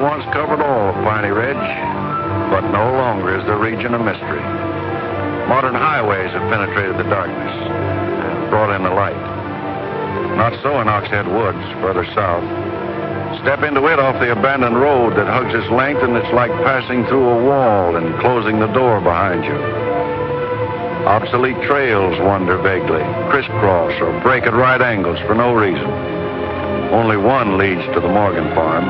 once covered all of Piney Ridge, but no longer is the region a mystery. Modern highways have penetrated the darkness and brought in the light. Not so in Oxhead Woods, further south. Step into it off the abandoned road that hugs its length, and it's like passing through a wall and closing the door behind you. Obsolete trails wander vaguely, crisscross or break at right angles for no reason. Only one leads to the Morgan farm.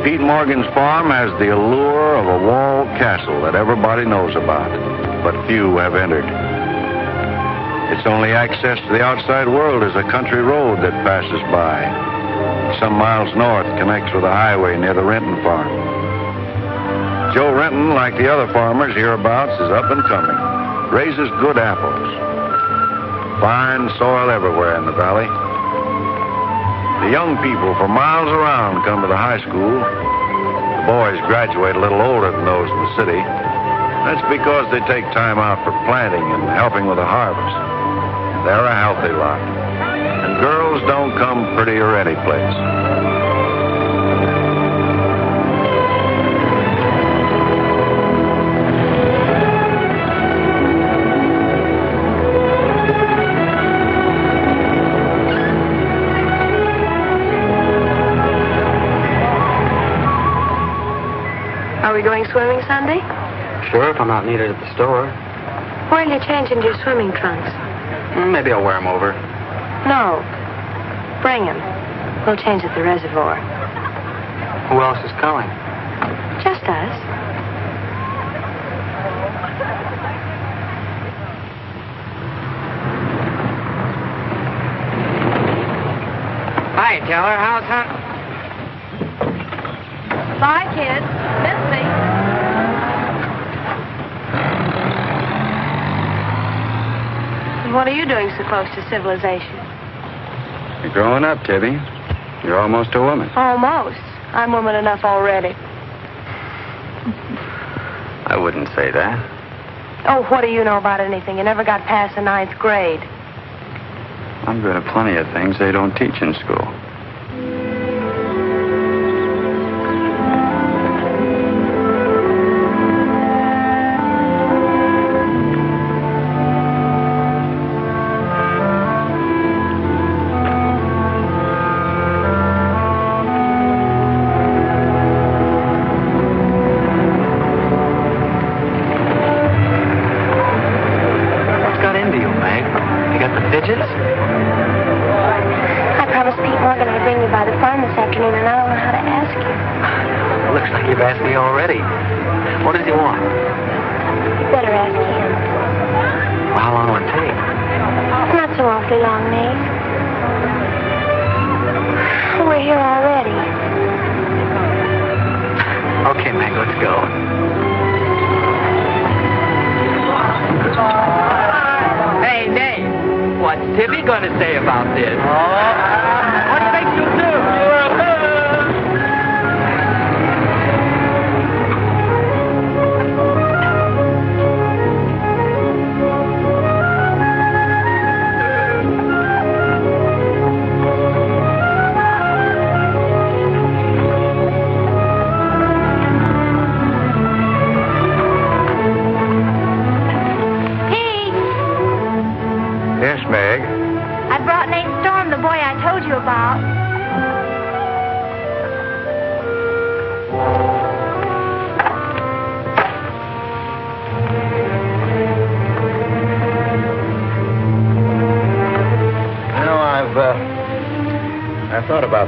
Pete Morgan's farm has the allure of a walled castle that everybody knows about, but few have entered. Its only access to the outside world is a country road that passes by. Some miles north connects with a highway near the Renton farm. Joe Renton, like the other farmers hereabouts, is up and coming. Raises good apples. Fine soil everywhere in the valley. The young people for miles around come to the high school. The boys graduate a little older than those in the city. That's because they take time out for planting and helping with the harvest. They're a healthy lot. And girls don't come prettier any place. Are we going swimming Sunday? Sure, if I'm not needed at the store. Where'll you change into your swimming trunks? Maybe I'll wear them over. No. Bring them. We'll change at the reservoir. Who else is coming? Just us. Hi, Teller. How's that? Bye, kids. Miss me. What are you doing so close to civilization? You're growing up, Tibby. You're almost a woman. Almost. I'm woman enough already. I wouldn't say that. Oh, what do you know about anything? You never got past the 9th grade. I'm good at plenty of things they don't teach in school.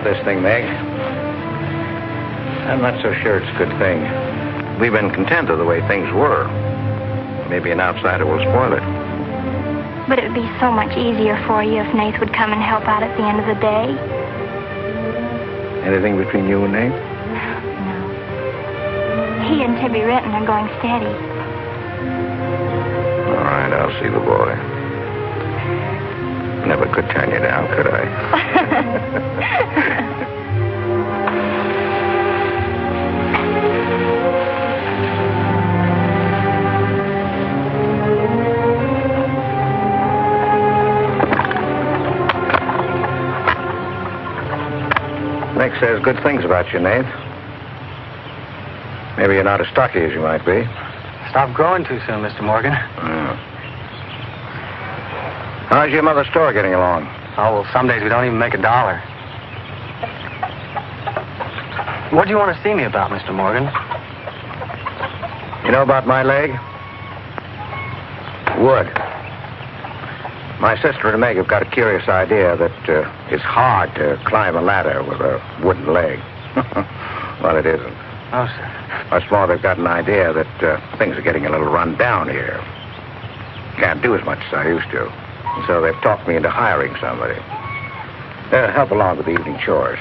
This thing, Meg. I'm not so sure it's a good thing. We've been content of the way things were. Maybe an outsider will spoil it. But it would be so much easier for you if Nath would come and help out at the end of the day. Anything between you and Nath? No. He and Tibby Renton are going steady. All right, I'll see the boy. Never could turn you down, could I? Meg says good things about you, Nath. Maybe you're not as stocky as you might be. Stop growing too soon, Mr. Morgan. Yeah. How's your mother's store getting along? Oh, well, some days we don't even make $1. What do you want to see me about, Mr. Morgan? You know about my leg? Wood. My sister and Meg have got a curious idea that it's hard to climb a ladder with a wooden leg. Well, it isn't. Oh, sir. Much more, they've got an idea that things are getting a little run down here. Can't do as much as I used to. And so they've talked me into hiring somebody. Help along with the evening chores.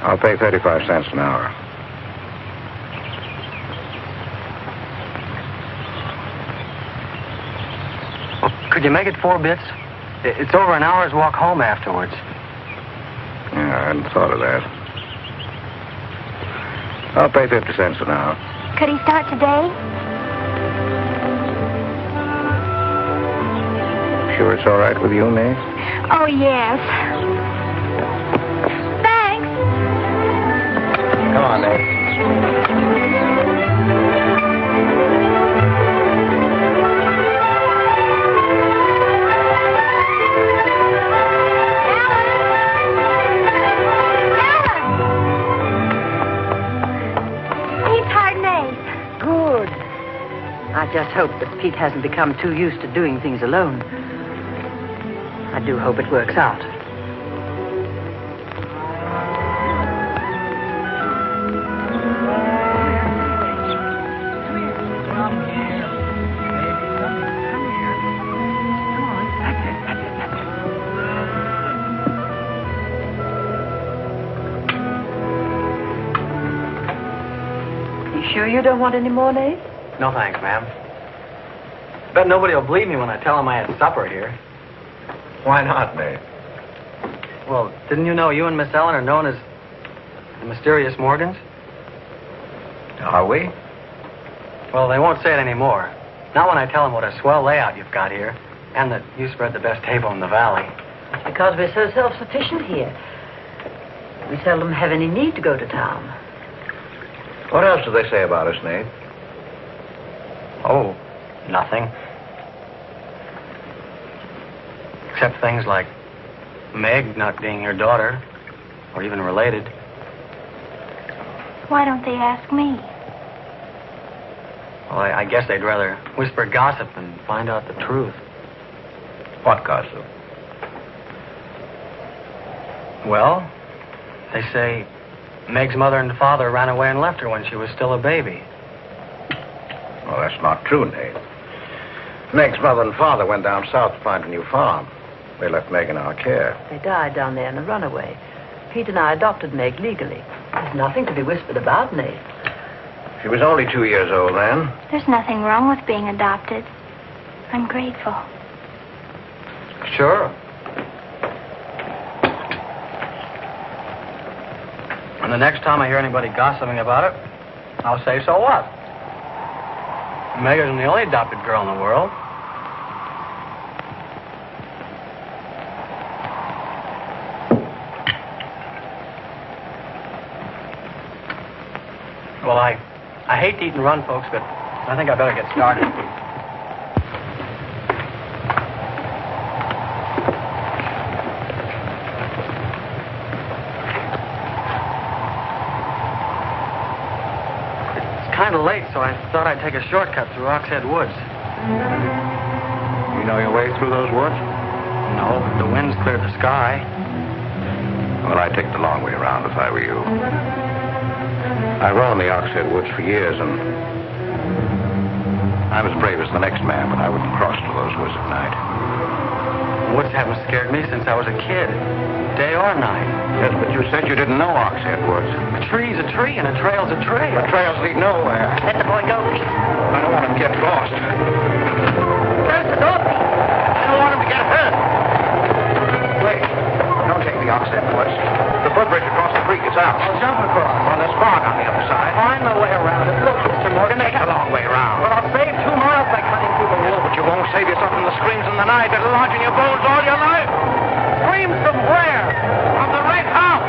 I'll pay 35 cents an hour. Well, could you make it 4 bits? It's over an hour's walk home afterwards. Yeah, I hadn't thought of that. I'll pay 50 cents an hour. Could he start today? Sure it's all right with you, Nate? Oh, yes. Thanks. Come on, Nate. I just hope that Pete hasn't become too used to doing things alone. I do hope it works out. You sure you don't want any more, Nate? No, thanks, ma'am. Bet nobody will believe me when I tell them I had supper here. Why not, Nate? Well, didn't you know you and Miss Ellen are known as the mysterious Morgans? Are we? Well, they won't say it anymore. Not when I tell them what a swell layout you've got here, and that you spread the best table in the valley. It's because we're so self-sufficient here. We seldom have any need to go to town. What else do they say about us, Nate? Oh, nothing. Except things like Meg not being your daughter, or even related. Why don't they ask me? Well, I guess they'd rather whisper gossip than find out the truth. What gossip? Well, they say Meg's mother and father ran away and left her when she was still a baby. Well, that's not true, Nate. Meg's mother and father went down south to find a new farm. They left Meg in our care. They died down there in a runaway. Pete and I adopted Meg legally. There's nothing to be whispered about, Nate. She was only 2 years old then. There's nothing wrong with being adopted. I'm grateful. Sure. And the next time I hear anybody gossiping about it, I'll say, so what? Meg isn't the only adopted girl in the world. Well, I hate to eat and run, folks, but I think I better get started. It's kind of late, so I thought I'd take a shortcut through Oxhead Woods. You know your way through those woods? No, the wind's cleared the sky. Well, I'd take the long way around if I were you. I've roamed the Oxhead Woods for years, and I'm as brave as the next man, but I wouldn't cross to those woods at night. Woods haven't scared me since I was a kid, day or night. Yes, but you said you didn't know Oxhead Woods. A tree's a tree, and a trail's a trail. The trails lead nowhere. Let the boy go, Pete. I don't want him to get lost. Close the door, Pete. I don't want him to get hurt. Wait, don't take the Oxhead Woods. The footbridge across the creek is out. I'll jump across. Well, there's fog on the other side. Find my way around it. Look, Mr. Morgan, Take the long way around. Well, I'll save 2 miles by cutting through the woods. But you won't save yourself from the screams in the night that'll lodge in your bones all your life. Screams from where? From the right house.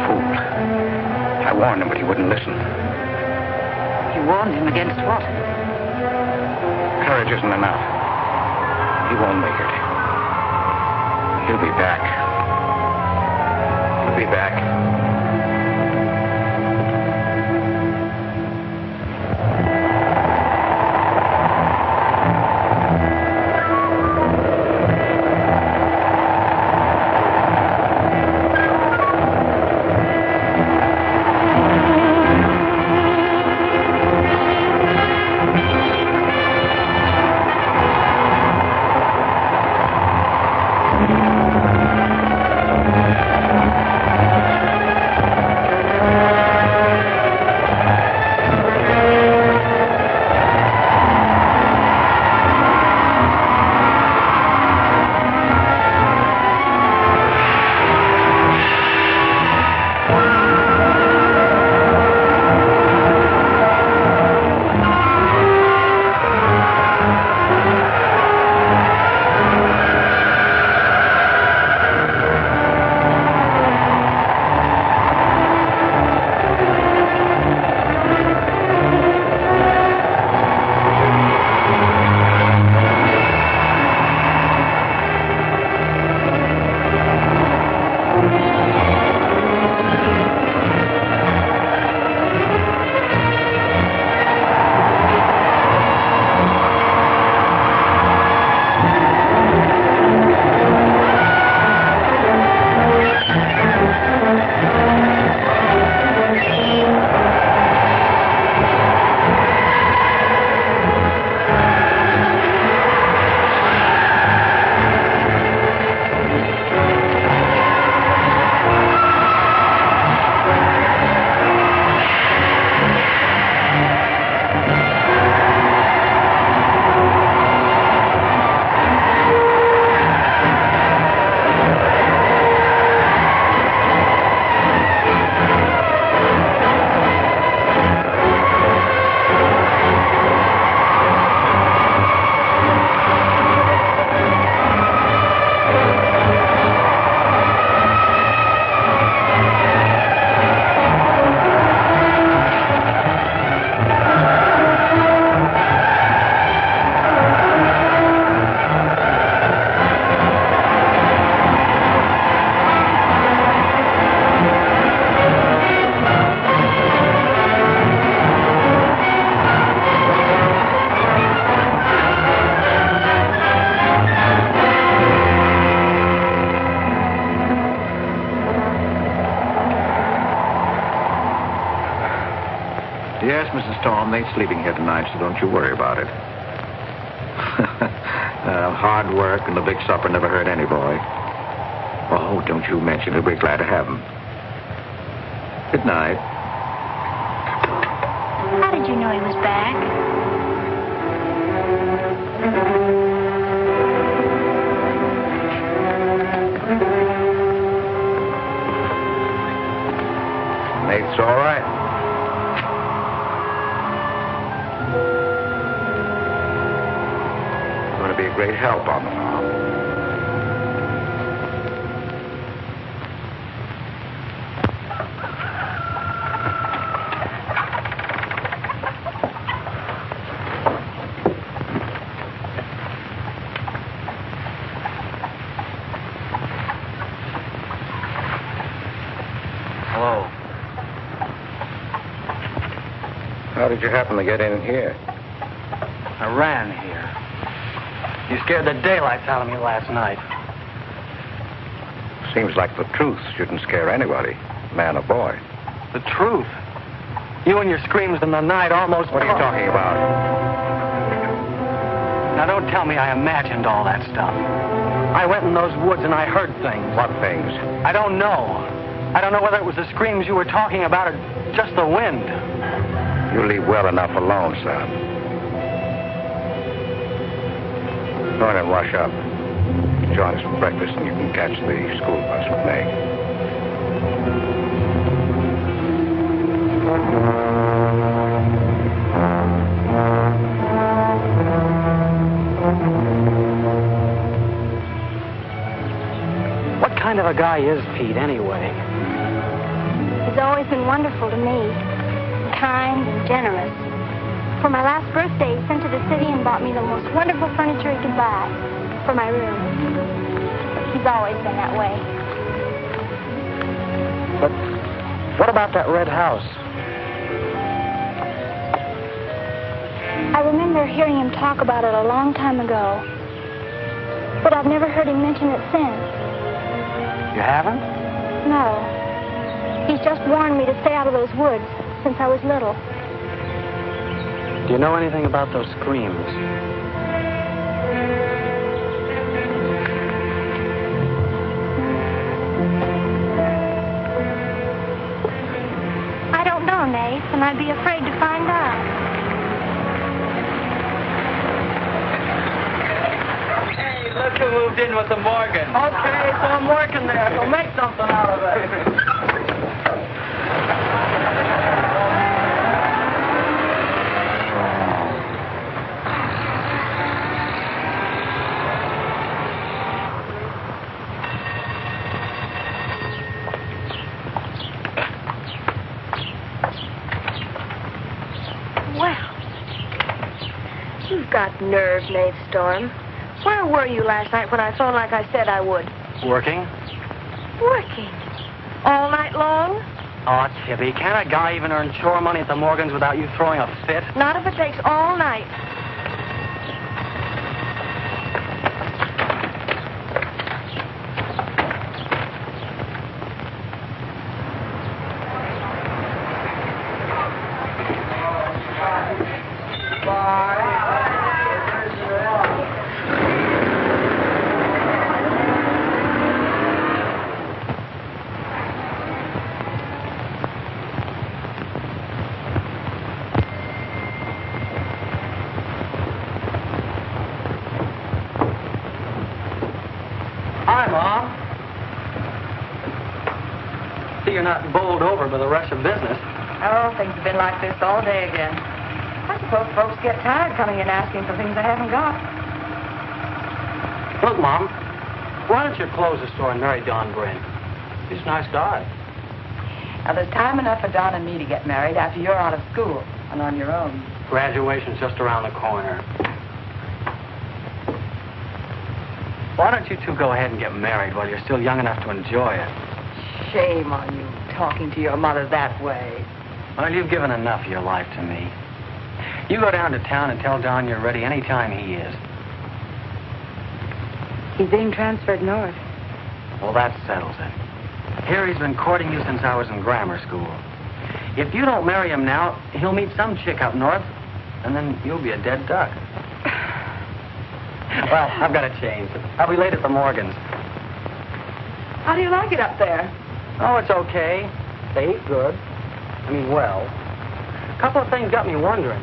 fool. I warned him, but he wouldn't listen. You warned him against what? Courage isn't enough. He won't make it. He'll be back. He'll be back. Yes, Mrs. Storm, they ain't sleeping here tonight, so don't you worry about it. Hard work and the big supper never hurt any boy. Oh, don't you mention it. We're glad to have him. Good night. How did you know he was back? Nate's all right. Going to be a great help on the farm. Hello. How did you happen to get in here? I ran here. You scared the daylights out of me last night. Seems like the truth shouldn't scare anybody, man or boy. The truth? You and your screams in the night almost... What are you talking about? Now, don't tell me I imagined all that stuff. I went in those woods and I heard things. What things? I don't know. I don't know whether it was the screams you were talking about or just the wind. You leave well enough alone, son. Go in and wash up. Join us for breakfast and you can catch the school bus with Meg. What kind of a guy is Pete, anyway? He's always been wonderful to me, kind and generous. For my last birthday, he sent to the city and bought me the most wonderful furniture he could buy for my room. He's always been that way. But what about that red house? I remember hearing him talk about it a long time ago, but I've never heard him mention it since. You haven't? No. He's just warned me to stay out of those woods since I was little. Do you know anything about those screams? I don't know, Nath, and I'd be afraid to find out. Hey, look who moved in with the Morgan. Okay, so I'm working there, so make something out of it. Got nerve, Nath Storm. Where were you last night when I phoned like I said I would? Working? Working? All night long? Oh, Tibby, can't a guy even earn chore money at the Morgans without you throwing a fit? Not if it takes all night. You're not bowled over by the rush of business. Oh, things have been like this all day again. I suppose folks get tired coming in asking for things they haven't got. Look, Mom, why don't you close the store and marry Don Bryn? He's a nice guy. Now, there's time enough for Don and me to get married after you're out of school and on your own. Graduation's just around the corner. Why don't you two go ahead and get married while you're still young enough to enjoy it? Shame on you, talking to your mother that way. Well, you've given enough of your life to me. You go down to town and tell Don you're ready any time he is. He's being transferred north. Well, that settles it. Here he's been courting you since I was in grammar school. If you don't marry him now, he'll meet some chick up north, and then you'll be a dead duck. Well, I've got to change. I'll be late at the Morgans. How do you like it up there? Oh, it's okay. They eat good. I mean, well. A couple of things got me wondering.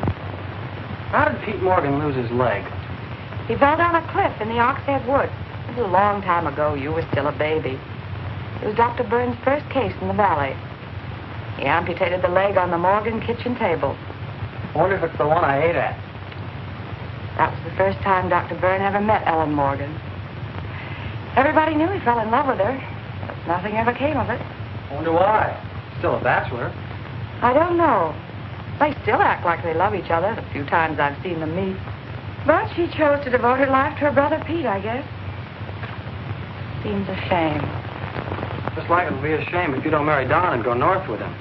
How did Pete Morgan lose his leg? He fell down a cliff in the Oxhead Woods. It was a long time ago. You were still a baby. It was Dr. Burns' first case in the valley. He amputated the leg on the Morgan kitchen table. I wonder if it's the one I ate at. That was the first time Dr. Byrne ever met Ellen Morgan. Everybody knew he fell in love with her, but nothing ever came of it. I wonder why. Still a bachelor. I don't know. They still act like they love each other the few times I've seen them meet. But she chose to devote her life to her brother Pete, I guess. Seems a shame. Just like it would be a shame if you don't marry Don and go north with him.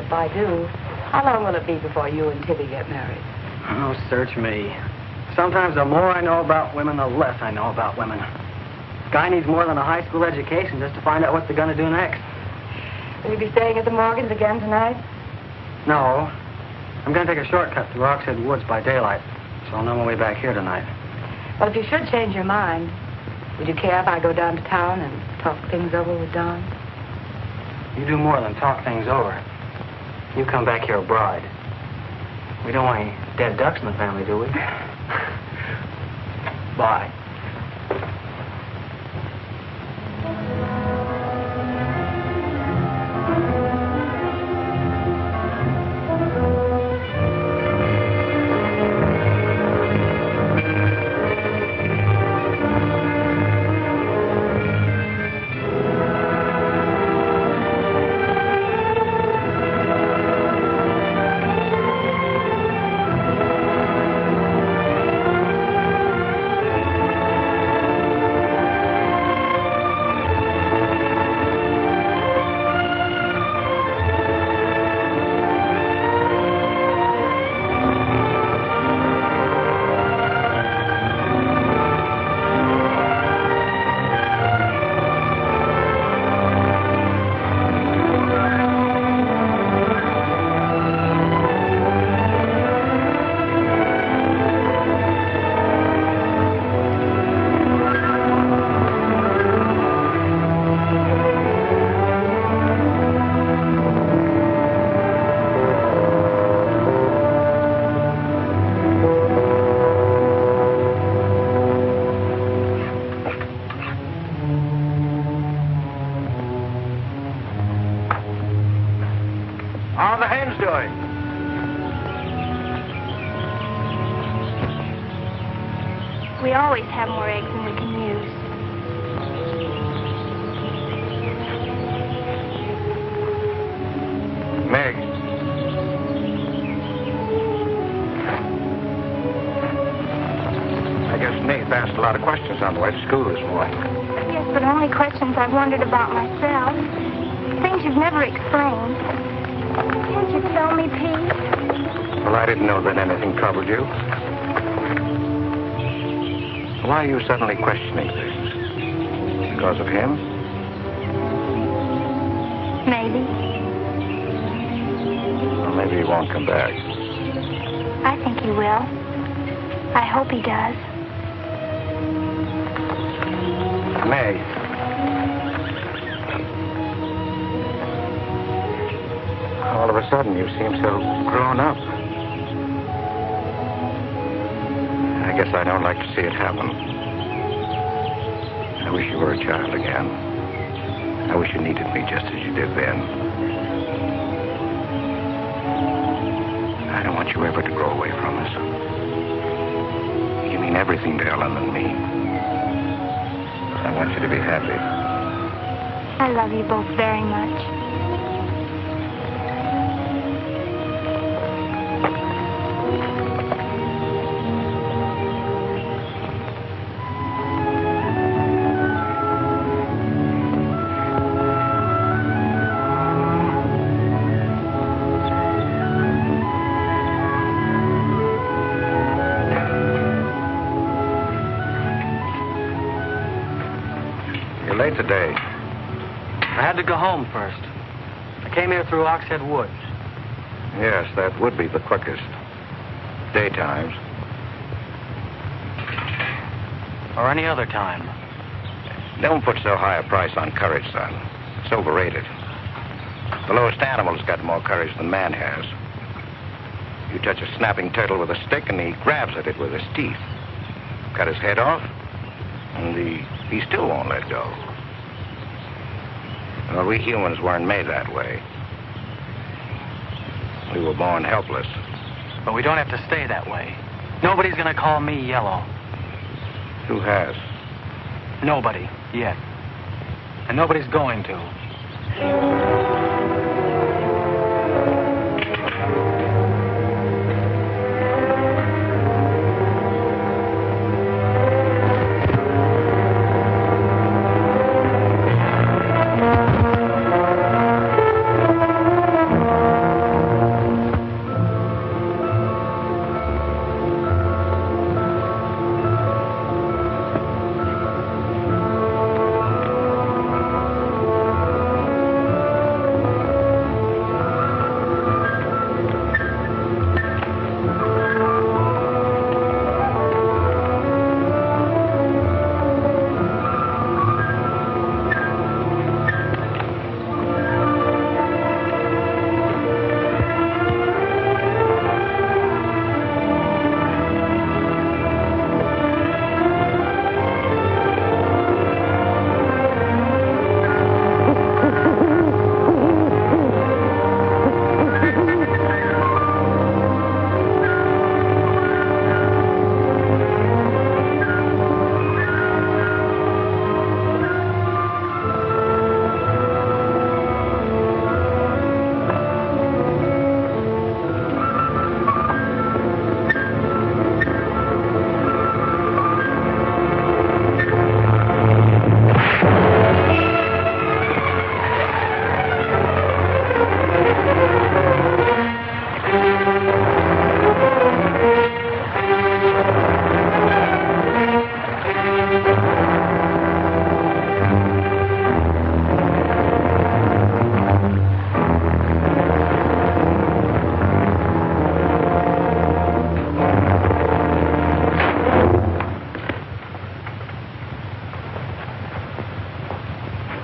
If I do, how long will it be before you and Tibby get married? Oh, search me. Sometimes the more I know about women, the less I know about women. Guy needs more than a high school education just to find out what they're going to do next. Will you be staying at the Morgans again tonight? No. I'm going to take a shortcut through Oxhead Woods by daylight, so I'll know my way back here tonight. Well, if you should change your mind, would you care if I go down to town and talk things over with Don? You do more than talk things over. You come back here a bride. We don't want any dead ducks in the family, do we? Bye. How are the hens doing? We always have more eggs than we can use. Meg. I guess Nath asked a lot of questions on the way to school this morning. Yes, but only questions I've wondered about myself. Things you've never explained. Can't you tell me, Pete? Well, I didn't know that anything troubled you. Why are you suddenly questioning things? Because of him? Maybe. Well, maybe he won't come back. I think he will. I hope he does. Meg. All of a sudden, you seem so grown up. I guess I don't like to see it happen. I wish you were a child again. I wish you needed me just as you did then. I don't want you ever to grow away from us. You mean everything to Ellen and me. I want you to be happy. I love you both very much. Late today. I had to go home first. I came here through Oxhead Woods. Yes, that would be the quickest. Daytimes. Or any other time. Don't put so high a price on courage, son. It's overrated. The lowest animal's got more courage than man has. You touch a snapping turtle with a stick and he grabs at it with his teeth. Cut his head off, and he still won't let go. Well, we humans weren't made that way. We were born helpless. But we don't have to stay that way. Nobody's gonna call me yellow. Who has? Nobody, yet. And nobody's going to.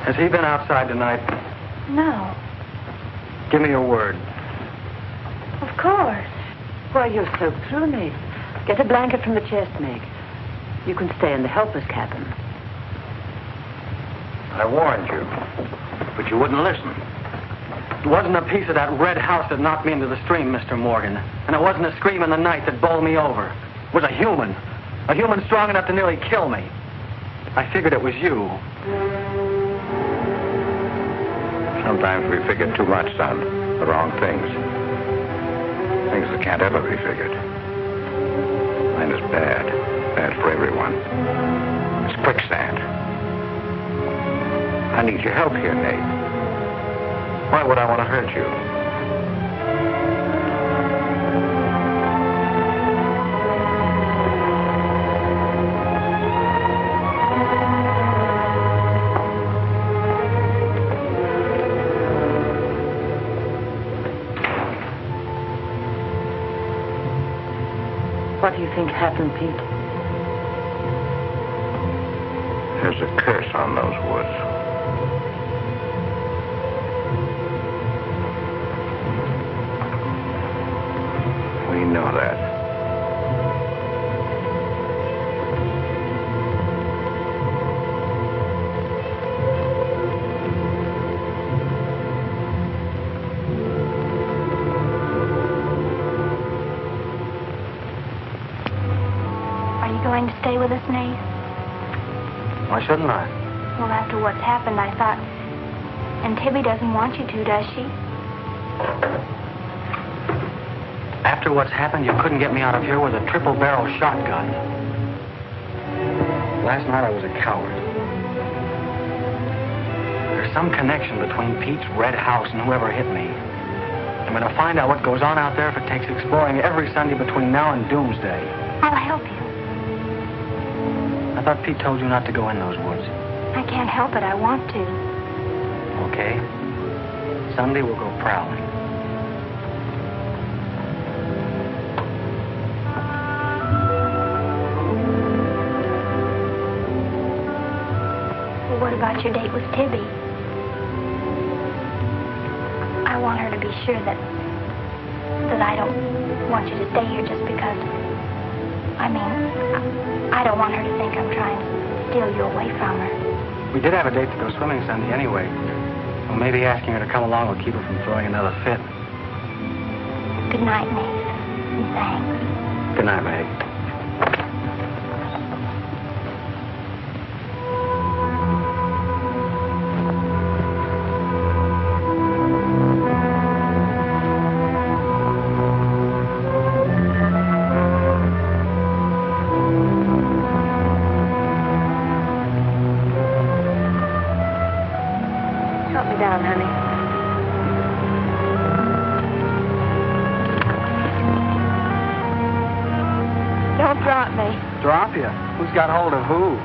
Has he been outside tonight? No. Give me your word. Of course. Why, you're soaked through, Meg. Get a blanket from the chest, Meg. You can stay in the helper's cabin. I warned you, but you wouldn't listen. It wasn't a piece of that red house that knocked me into the stream, Mr. Morgan. And it wasn't a scream in the night that bowled me over. It was a human strong enough to nearly kill me. I figured it was you. Sometimes we figure too much, son. The wrong things. Things that can't ever be figured. Mine is bad. Bad for everyone. It's quicksand. I need your help here, Nate. Why would I want to hurt you? What do you think happened, Pete? There's a curse on those woods. We know that. Are you going to stay with us, Nate? Why shouldn't I? Well, after what's happened, I thought... And Tibby doesn't want you to, does she? After what's happened, you couldn't get me out of here with a triple-barrel shotgun. Last night I was a coward. There's some connection between Pete's red house and whoever hit me. I'm going to find out what goes on out there if it takes exploring every Sunday between now and doomsday. I'll help you. I thought Pete told you not to go in those woods. I can't help it. I want to. Okay. Sunday we'll go prowling. Well, what about your date with Tibby? I want her to be sure that I don't want you to stay here just because... I don't want her to think I'm trying to steal you away from her. We did have a date to go swimming Sunday anyway. Well, maybe asking her to come along will keep her from throwing another fit. Good night, Nate. And thanks. Good night, Meg. Drop you? Who's got hold of who?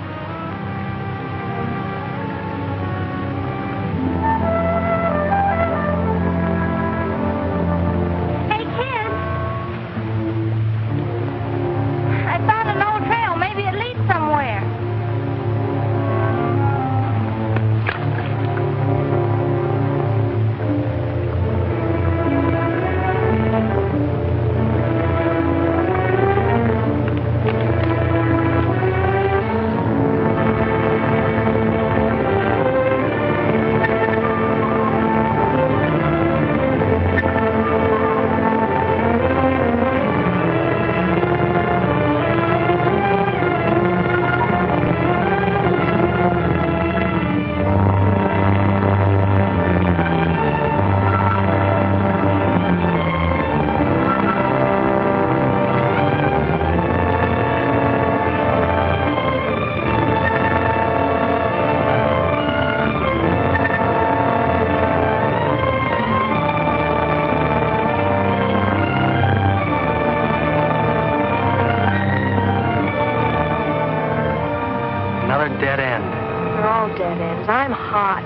Hey, kids! I found an old trail. Maybe it leads somewhere. Dead end. They're all dead ends. I'm hot.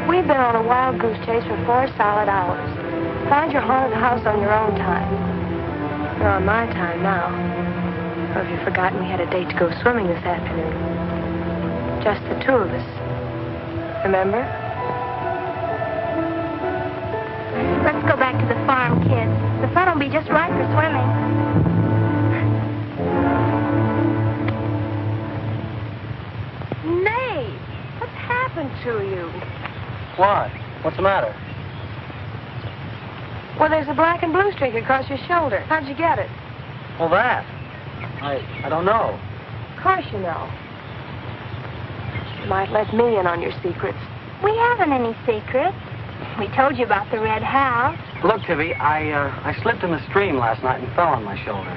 We've been on a wild goose chase for 4 solid hours. Find your haunted house on your own time. You're on my time now. Or have you forgotten we had a date to go swimming this afternoon? Just the two of us. Remember? Let's go back to the farm, kids. The sun will be just right for swimming. Nate, what's happened to you? What? What's the matter? Well, there's a black and blue streak across your shoulder. How'd you get it? Well, that. I don't know. Of course you know. You might let me in on your secrets. We haven't any secrets. We told you about the red house. Look, Tibby, I slipped in the stream last night and fell on my shoulder.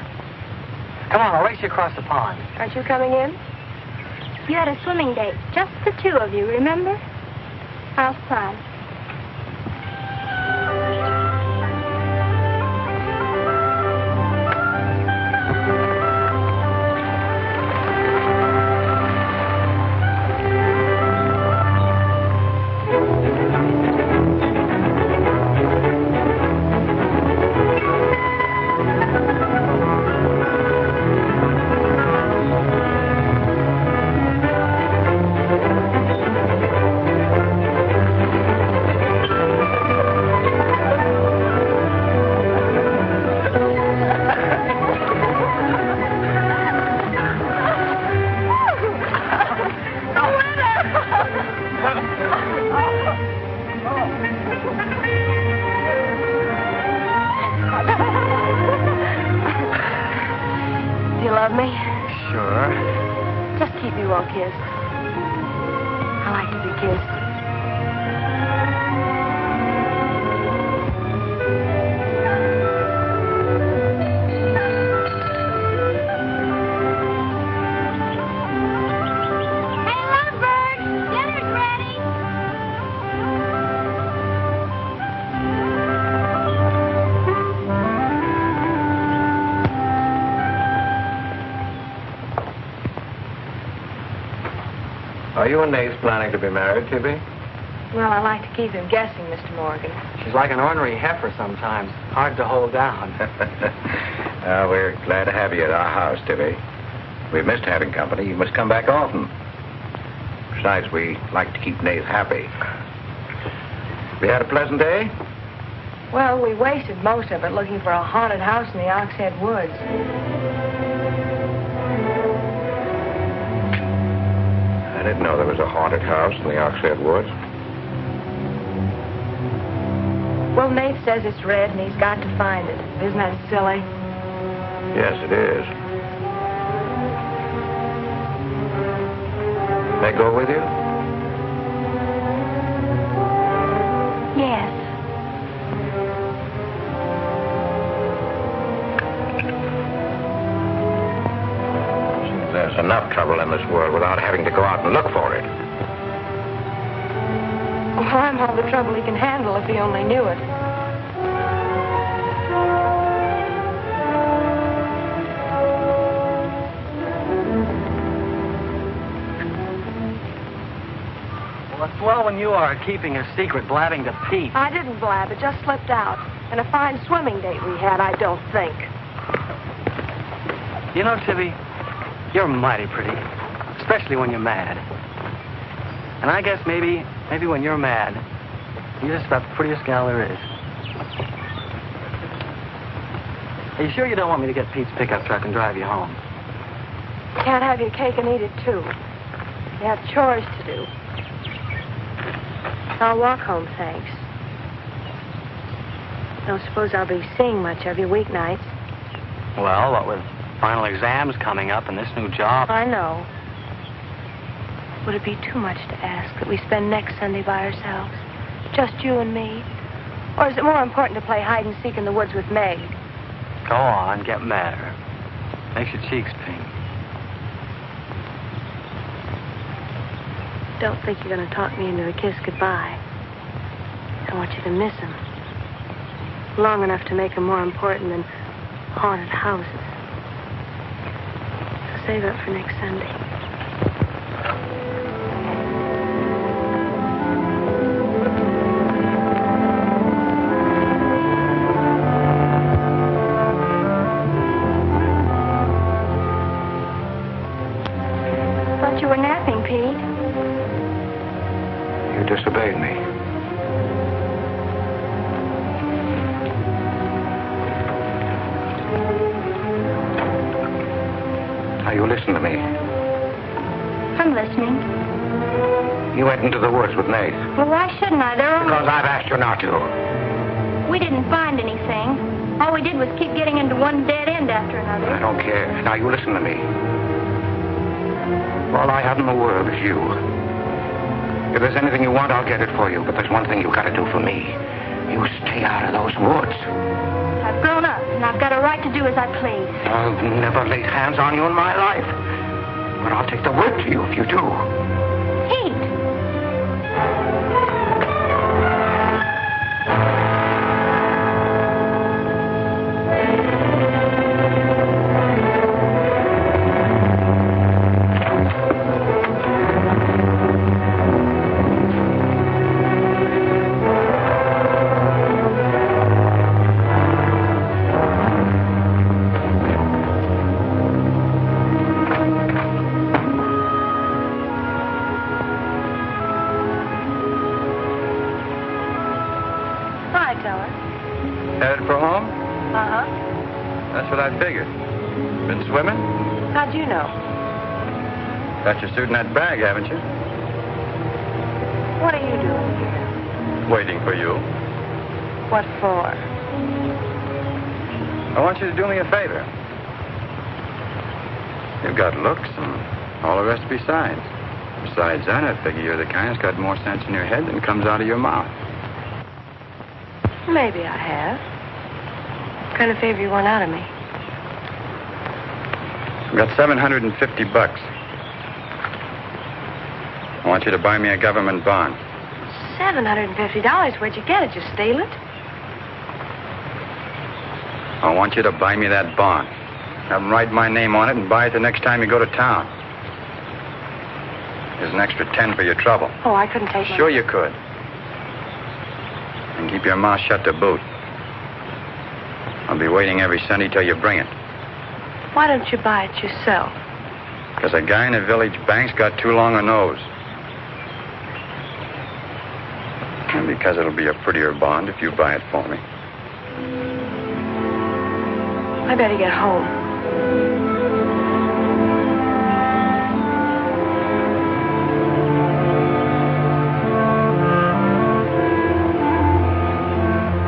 Come on, I'll race you across the pond. Aren't you coming in? You had a swimming date, just the two of you, remember? How's fun? Are you and Nath planning to be married, Tibby? Well, I like to keep him guessing, Mr. Morgan. She's like an ornery heifer sometimes. Hard to hold down. We're glad to have you at our house, Tibby. We've missed having company. You must come back often. Besides, we like to keep Nath happy. We had a pleasant day? Well, we wasted most of it looking for a haunted house in the Oxhead Woods. I didn't know there was a haunted house in the Oxhead Woods. Well, Nath says it's red and he's got to find it. Isn't that silly? Yes, it is. May I go with you? Yes. There's enough trouble in this world without having to go out and look for it. Well, I'm all the trouble he can handle if he only knew it. Well, it's swell when you are keeping a secret, blabbing to Pete. I didn't blab. It just slipped out. And a fine swimming date we had, I don't think. You know, Tibby, you're mighty pretty, especially when you're mad. And I guess maybe when you're mad, you're just about the prettiest gal there is. Are you sure you don't want me to get Pete's pickup truck and drive you home? Can't have your cake and eat it, too. You have chores to do. I'll walk home, thanks. Don't suppose I'll be seeing much of you weeknights. Well, what with final exams coming up and this new job. I know. Would it be too much to ask that we spend next Sunday by ourselves? Just you and me? Or is it more important to play hide and seek in the woods with Meg? Go on, get madder. Makes your cheeks pink. Don't think you're going to talk me into a kiss goodbye. I want you to miss him. Long enough to make him more important than haunted houses. So save up for next Sunday. thought you were napping, Pete. You disobeyed me. Now, you listen to me. I'm listening. You went into the woods with Nath. Well, why shouldn't I? Because I've asked you not to. We didn't find anything. All we did was keep getting into one dead end after another. I don't care. Now, you listen to me. All I have in the world is you. If there's anything you want, I'll get it for you. But there's one thing you've got to do for me. You stay out of those woods. I've grown up, and I've got a right to do as I please. I've never laid hands on you in my life. But I'll take the word to you if you do. Pete! Headed for home? Uh-huh. That's what I figured. Been swimming? How'd you know? Got your suit in that bag, haven't you? What are you doing here? Waiting for you. What for? I want you to do me a favor. You've got looks and all the rest besides. Besides that, I figure you're the kind that's got more sense in your head than comes out of your mouth. Maybe I have. What kind of favor you want out of me? I've got $750. I want you to buy me a government bond. $750? Where'd you get it? You steal it? I want you to buy me that bond. Have them write my name on it and buy it the next time you go to town. There's an extra 10 for your trouble. Oh, I couldn't take it. Sure you could. And keep your mouth shut to boot. I'll be waiting every Sunday till you bring it. Why don't you buy it yourself? Because a guy in the village bank's got too long a nose. And because it'll be a prettier bond if you buy it for me. I better get home.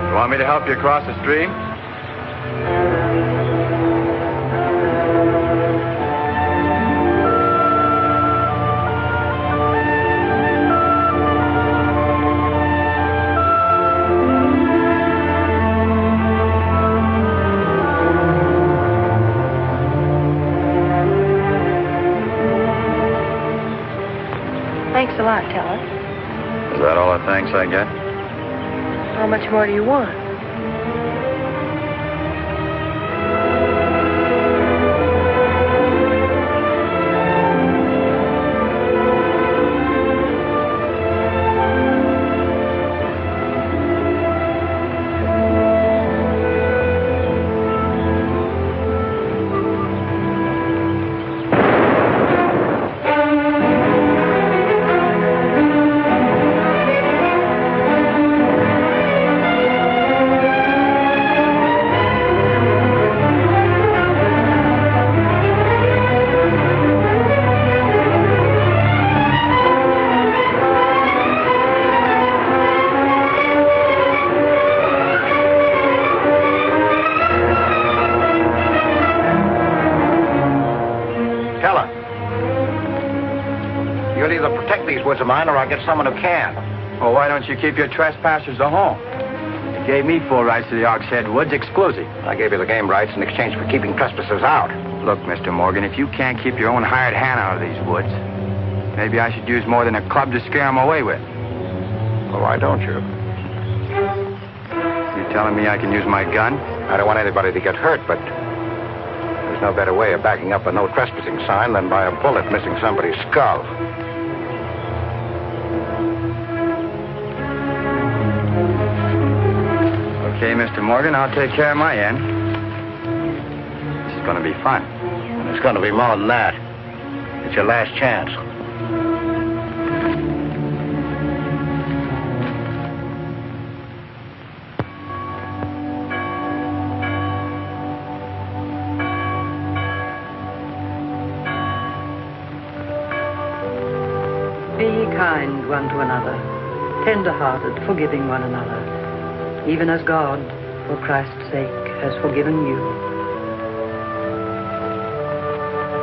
You want me to help you across the stream? Thanks a lot, Teller. Is that all the thanks I get? How much more do you want? Woods of mine, or I'll get someone who can. Well, why don't you keep your trespassers at home? You gave me full rights to the Ox Head Woods exclusive. I gave you the game rights in exchange for keeping trespassers out. Look, Mr. Morgan, if you can't keep your own hired hand out of these woods, maybe I should use more than a club to scare them away with. Well, why don't you? You telling me I can use my gun? I don't want anybody to get hurt, but there's no better way of backing up a no trespassing sign than by a bullet missing somebody's skull. Okay, Mr. Morgan, I'll take care of my end. This is going to be fun. It's going to be more than that. It's your last chance. Be kind one to another, tender-hearted, forgiving one another, even as God, for Christ's sake, has forgiven you.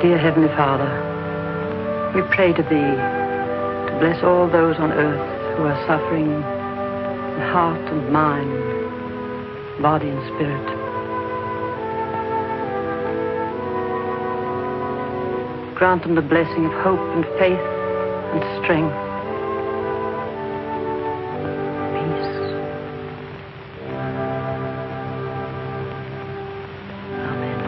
Dear Heavenly Father, we pray to Thee to bless all those on earth who are suffering in heart and mind, body and spirit. Grant them the blessing of hope and faith and strength. Peace. Amen.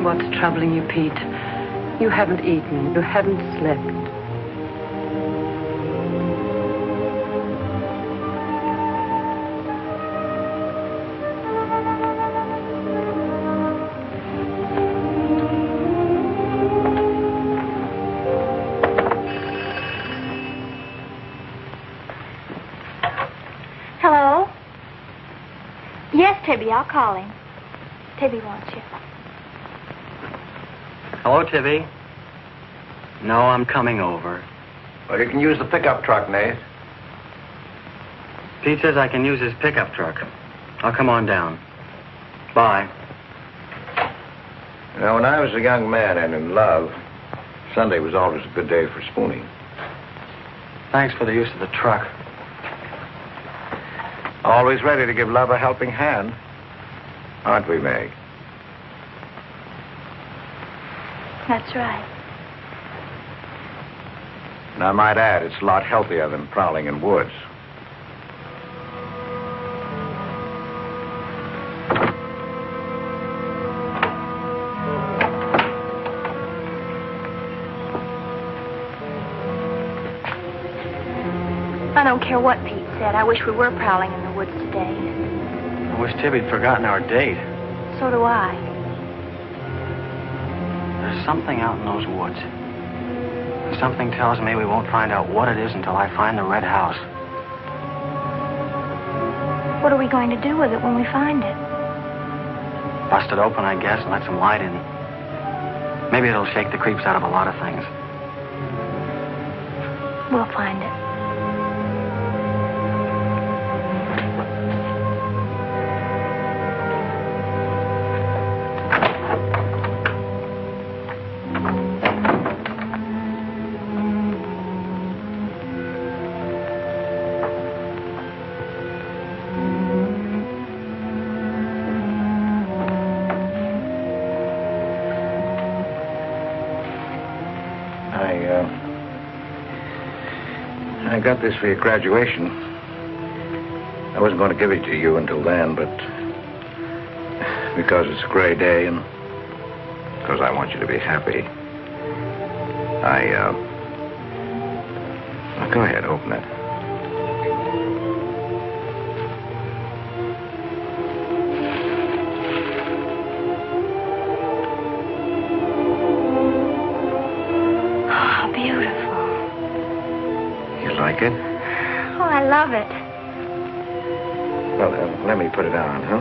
What's troubling you, Pete? You haven't eaten. You haven't slept. Hello? Yes, Tibby, I'll call him. Tibby wants you. Hello, Tibby. No, I'm coming over. Well, you can use the pickup truck, Nath. Pete says I can use his pickup truck. I'll come on down. Bye. You know, when I was a young man and in love, Sunday was always a good day for spooning. Thanks for the use of the truck. Always ready to give love a helping hand. Aren't we, Meg? That's right. And I might add, it's a lot healthier than prowling in woods. I don't care what Pete said. I wish we were prowling in the woods today. I wish Tibby'd forgotten our date. So do I. There's something out in those woods. Something tells me we won't find out what it is until I find the red house. What are we going to do with it when we find it? Bust it open, I guess, and let some light in. Maybe it'll shake the creeps out of a lot of things. We'll find it. I got this for your graduation. I wasn't going to give it to you until then, but because it's a gray day and because I want you to be happy, well, go ahead, open it. Like it? Oh, I love it. Well, let me put it on, huh?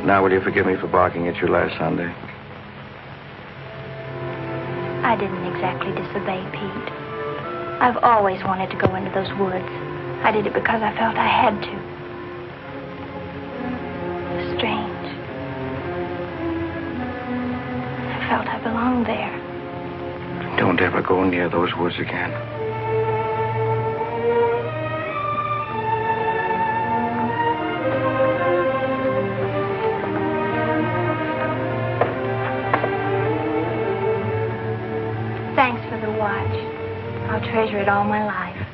Now, will you forgive me for barking at you last Sunday? I didn't exactly disobey Pete. I've always wanted to go into those woods. I did it because I felt I had to. Strange. I felt I belonged there. Don't ever go near those woods again. Thanks for the watch. I'll treasure it all my life.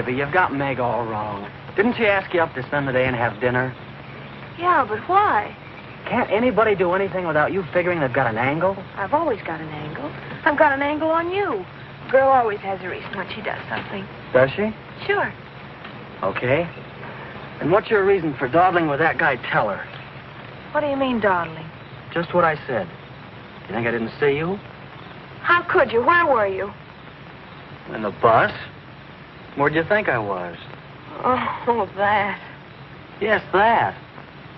baby, you've got Meg all wrong. Didn't she ask you up to spend the day and have dinner? Yeah, but why? Can't anybody do anything without you figuring they've got an angle? I've always got an angle. I've got an angle on you. A girl always has a reason when she does something. Does she? Sure. Okay. And what's your reason for dawdling with that guy Teller? What do you mean, dawdling? Just what I said. You think I didn't see you? How could you? Where were you? In the bus? Where'd you think I was? Oh, that. Yes, that.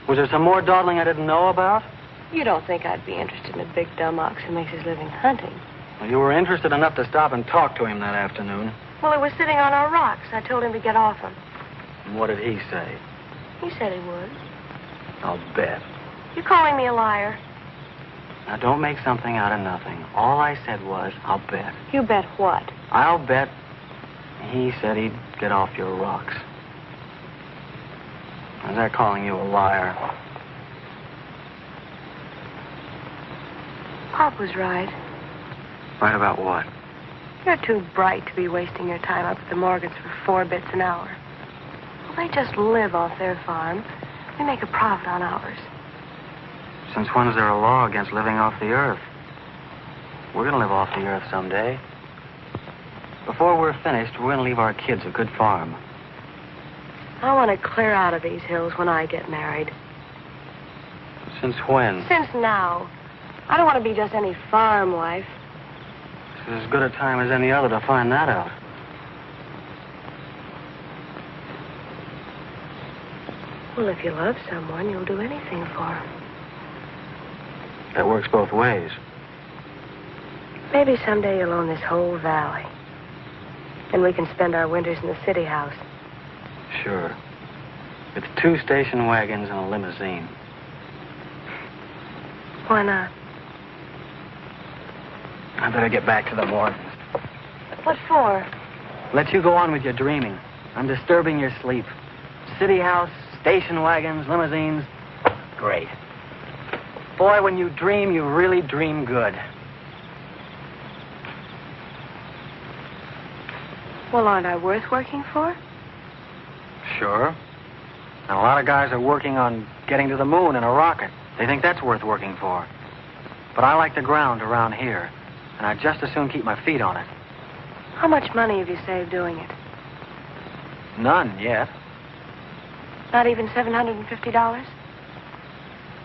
Was there some more dawdling I didn't know about? You don't think I'd be interested in a big dumb ox who makes his living hunting? Well, you were interested enough to stop and talk to him that afternoon. Well, he was sitting on our rocks. I told him to get off them. And what did he say? He said he would. I'll bet. You're calling me a liar. Now, don't make something out of nothing. All I said was, I'll bet. You bet what? I'll bet he said he'd get off your rocks. Is that calling you a liar? Pop was right. Right about what? You're too bright to be wasting your time up at the Morgans for 4 bits an hour. Well, they just live off their farm. We make a profit on ours. Since when is there a law against living off the earth? We're going to live off the earth someday. Before we're finished, we're going to leave our kids a good farm. I want to clear out of these hills when I get married. Since when? Since now. I don't want to be just any farm wife. This is as good a time as any other to find that out. Well, if you love someone, you'll do anything for him. That works both ways. Maybe someday you'll own this whole valley. And we can spend our winters in the city house. Sure. With 2 station wagons and a limousine. Why not? I better get back to the Morgans. What for? Let you go on with your dreaming. I'm disturbing your sleep. City house, station wagons, limousines. Great. Boy, when you dream, you really dream good. Well, aren't I worth working for? Sure. And a lot of guys are working on getting to the moon in a rocket. They think that's worth working for. But I like the ground around here, and I'd just as soon keep my feet on it. How much money have you saved doing it? None yet. Not even $750?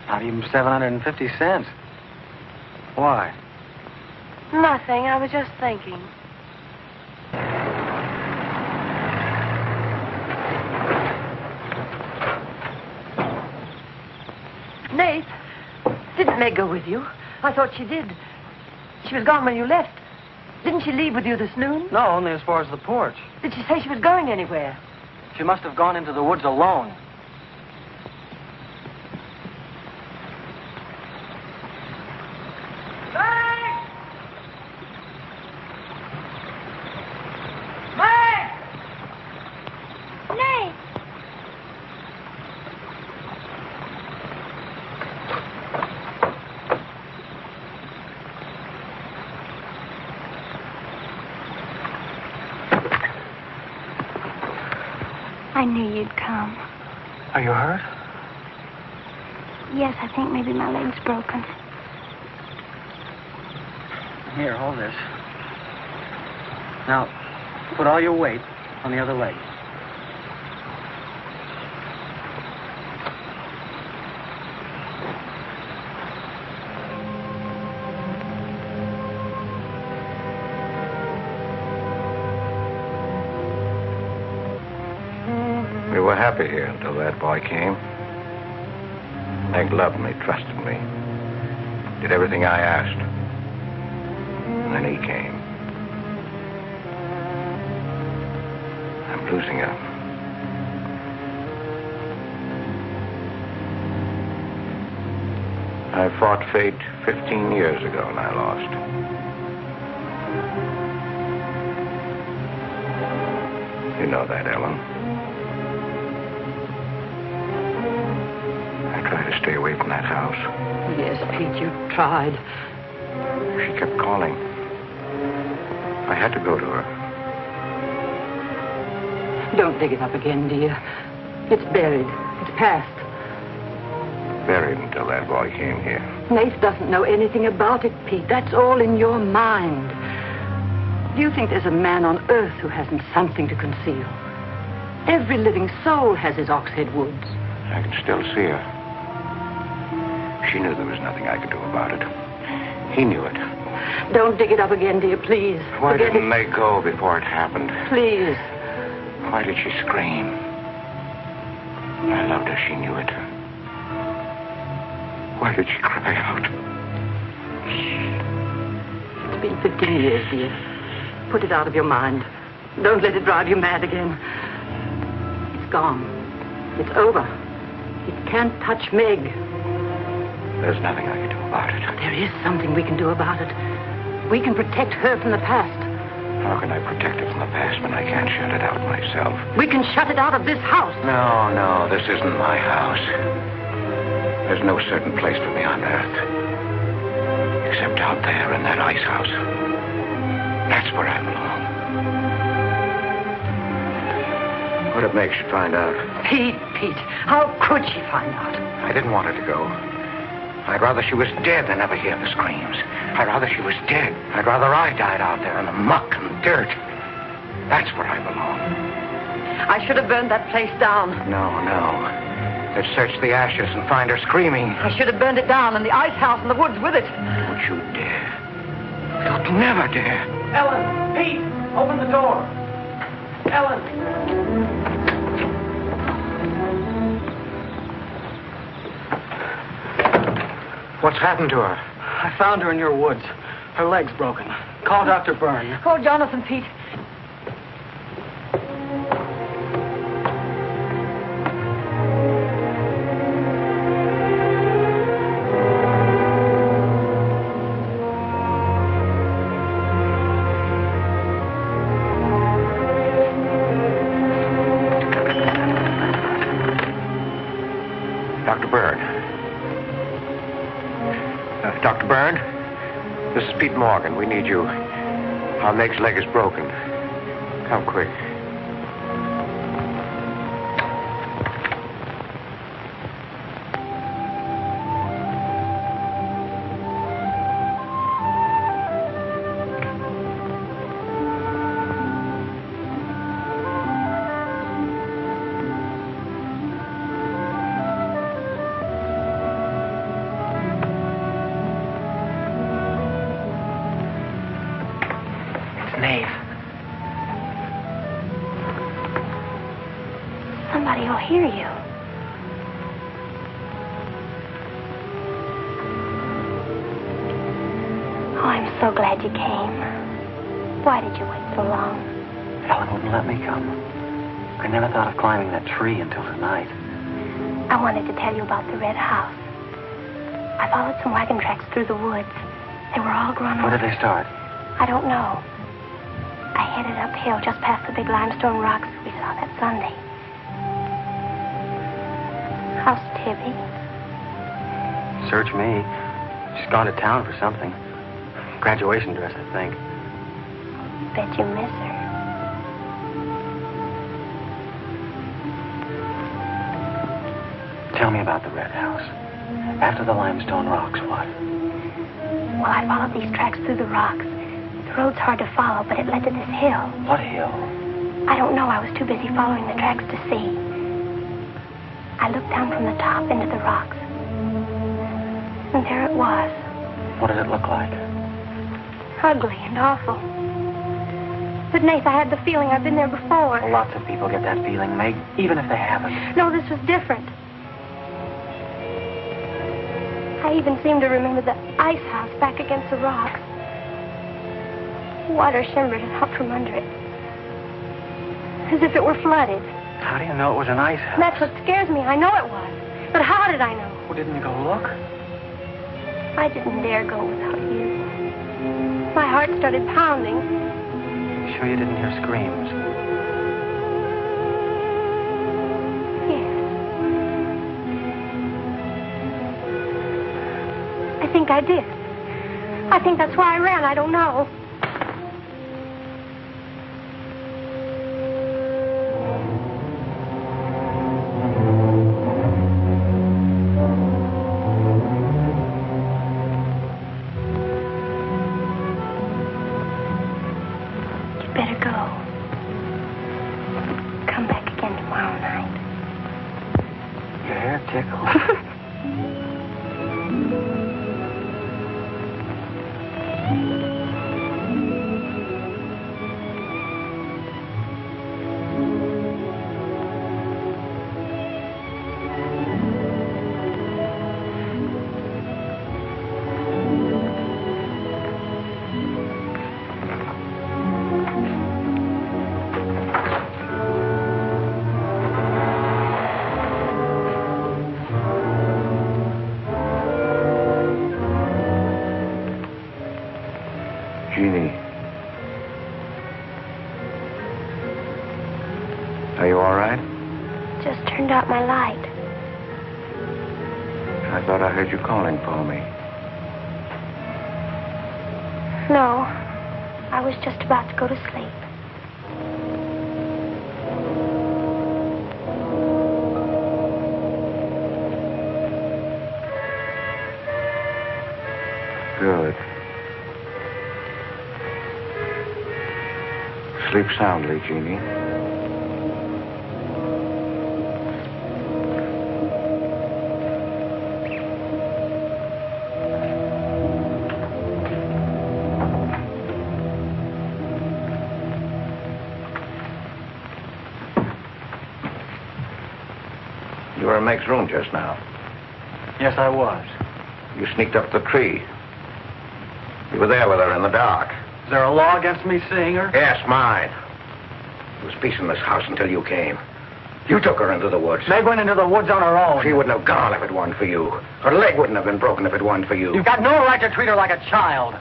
Not even 750 cents. Why? Nothing. I was just thinking. Nath, didn't Meg go with you? I thought she did. She was gone when you left. Didn't she leave with you this noon? No, only as far as the porch. Did she say she was going anywhere? She must have gone into the woods alone. I knew you'd come. Are you hurt? Yes, I think maybe my leg's broken. Here, hold this. Now, put all your weight on the other leg. We were happy here until that boy came. Meg loved me, trusted me, did everything I asked. And then he came. I'm losing her. I fought fate 15 years ago and I lost. You know that, Ellen. I tried to stay away from that house. Yes, Pete, you tried. She kept calling. I had to go to her. Don't dig it up again, dear. It's buried. It's past. Buried until that boy came here. Nath doesn't know anything about it, Pete. That's all in your mind. Do you think there's a man on earth who hasn't something to conceal? Every living soul has his oxhead woods. I can still see her. She knew there was nothing I could do about it. He knew it. Don't dig it up again, dear, please. Why Forget didn't it. they go before it happened? Please. Why did she scream? I loved her. She knew it. Why did she cry out? It's been 15 years, dear. Put it out of your mind. Don't let it drive you mad again. It's gone. It's over. It can't touch Meg. There's nothing I can do about it. There is something we can do about it. We can protect her from the past. How can I protect it from the past when I can't shut it out myself? We can shut it out of this house. No, this isn't my house. There's no certain place for me on earth. Except out there in that ice house. That's where I belong. What if Meg should find out? Pete, how could she find out? I didn't want her to go. I'd rather she was dead than ever hear the screams. I'd rather she was dead. I'd rather I died out there in the muck and dirt. That's where I belong. I should have burned that place down. No. They'd search the ashes and find her screaming. I should have burned it down and the ice house in the woods with it. Don't you dare. You'd never dare. Ellen, Pete, open the door. Ellen. What's happened to her? I found her in your woods. Her leg's broken. Call Dr. Byrne. Call Jonathan, Pete. Dr. Byrne. Dr. Byrne, this is Pete Morgan. We need you. Our Meg's leg is broken. Come quick. Somebody will hear you. Oh, I'm so glad you came. Why did you wait so long? Ellen wouldn't let me come. I never thought of climbing that tree until tonight. I wanted to tell you about the red house. I followed some wagon tracks through the woods. They were all grown Where over. did they start? I don't know. I headed uphill just past the big limestone rocks we saw that Sunday. How's Tibby? Search me. She's gone to town for something. Graduation dress, I think. Bet you miss her. Tell me about the red house. After the limestone rocks, what? Well, I followed these tracks through the rocks. The road's hard to follow, but it led to this hill. What hill? I don't know. I was too busy following the tracks to see. I looked down from the top into the rocks. And there it was. What did it look like? Ugly and awful. But, Nath, I had the feeling I've been there before. Well, lots of people get that feeling, Meg, even if they haven't. No, this was different. I even seem to remember the ice house back against the rocks. Water shimmered out from under it. As if it were flooded. How do you know it was an ice house? That's what scares me. I know it was. But how did I know? Well, didn't you go look? I didn't dare go without you. My heart started pounding. Sure you didn't hear screams? Yes. I think I did. I think that's why I ran. I don't know. tickle. Jeannie. Are you all right? Just turned out my light. I thought I heard you calling for me. No, I was just about to go to sleep. Good. Sleep soundly, Jeannie. You were in Meg's room just now. Yes, I was. You sneaked up the tree. You were there with her in the dark. Is there a law against me seeing her? Yes, mine. There was peace in this house until you came. You took her into the woods. Meg went into the woods on her own. She wouldn't have gone if it weren't for you. Her leg wouldn't have been broken if it weren't for you. You've got no right to treat her like a child.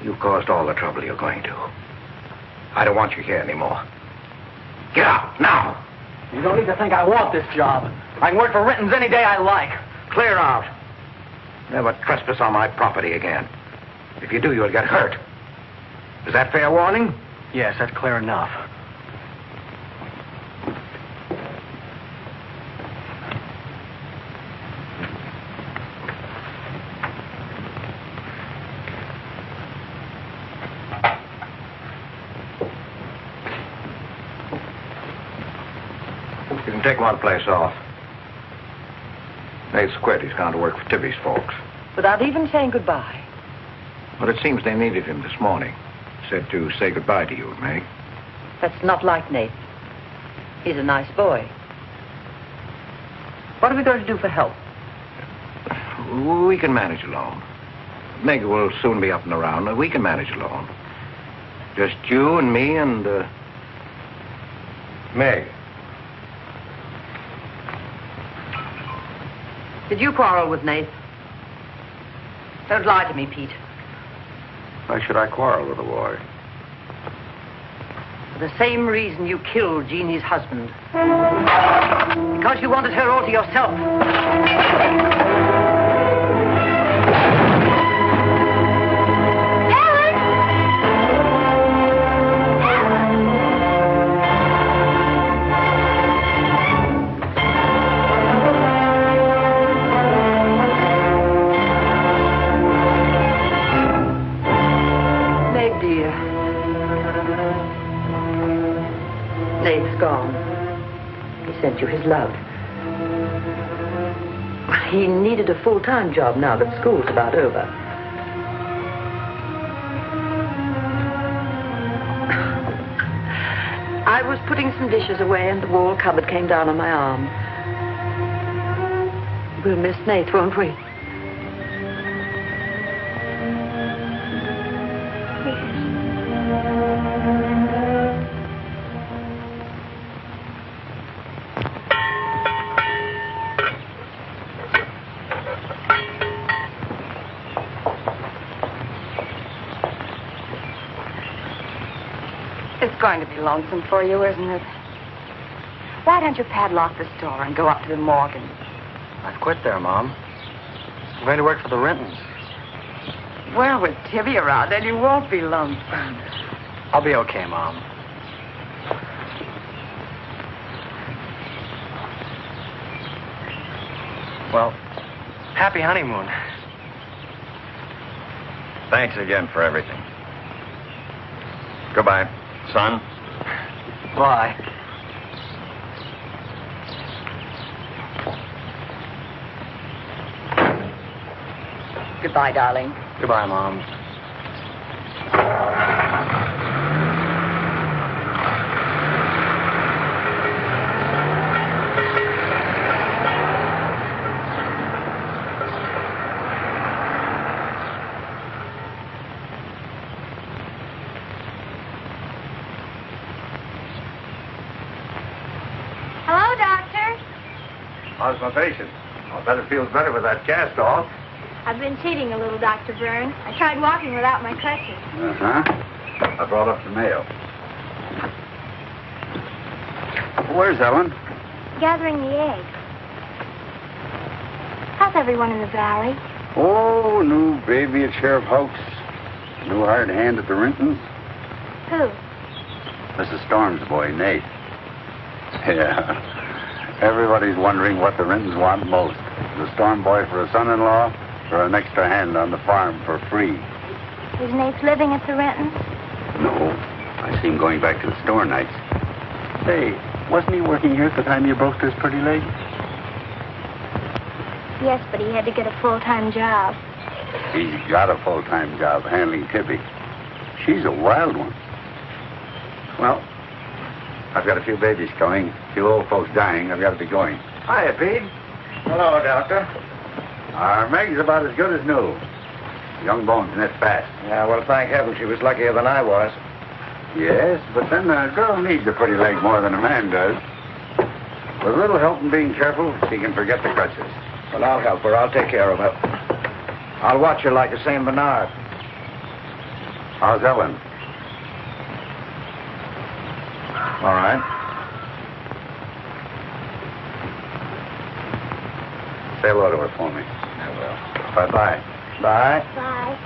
You caused all the trouble you're going to. I don't want you here anymore. Get out, now. You don't need to think I want this job. I can work for Renton's any day I like. Clear out. Never trespass on my property again. If you do, you'll get hurt. Is that fair warning? Yes, that's clear enough. You can take one place off. Nate's quit. He's gone to work for Tibby's folks. Without even saying goodbye. But it seems they needed him this morning. Said to say goodbye to you, Meg. That's not like Nate. He's a nice boy. What are we going to do for help? We can manage alone. Meg will soon be up and around. We can manage alone. Just you and me and, Meg. Did you quarrel with Nate? Don't lie to me, Pete. Why should I quarrel with a boy? For the same reason you killed Jeannie's husband. Because you wanted her all to yourself. Nate's gone. He sent you his love. He needed a full-time job now that school's about over. I was putting some dishes away and the wall cupboard came down on my arm. We'll miss Nate, won't we? It's going to be lonesome for you, isn't it? Why don't you padlock the store and go up to the Morgan? I've quit there, Mom. I'm going to work for the Rentons. Well, with Tibby around, then you won't be lonesome. I'll be okay, Mom. Well, happy honeymoon. Thanks again for everything. Goodbye, son. Bye. Goodbye, darling. Goodbye, Mom. Hello, Doctor. How's my patient? I'll bet it feels better with that cast off. I've been cheating a little, Dr. Byrne. I tried walking without my crutches. Uh-huh. I brought up the mail. Where's Ellen? Gathering the eggs. How's everyone in the valley? Oh, new baby at Sheriff Hoke's. New hired hand at the Rintons. Who? Mrs. Storm's boy, Nate. Yeah. Everybody's wondering what the Rintons want most. The Storm boy for a son-in-law or an extra hand on the farm for free. Is Nate living at the Rentons? No. I see him going back to the store nights. Say, wasn't he working here at the time you broke this pretty leg? Yes, but he had to get a full-time job. He's got a full-time job handling Tippy. She's a wild one. Well, I've got a few babies coming, a few old folks dying. I've got to be going. Hiya, Pete. Hello, Doctor. Our Meg's about as good as new. Young bones knit fast. Yeah, well, thank heaven she was luckier than I was. Yes, but then a girl needs a pretty leg more than a man does. With a little help and being careful, she can forget the crutches. Well, I'll help her. I'll take care of her. I'll watch her like a St. Bernard. How's Ellen? All right. Say hello to her for me. I will. Bye-bye. Bye. Bye.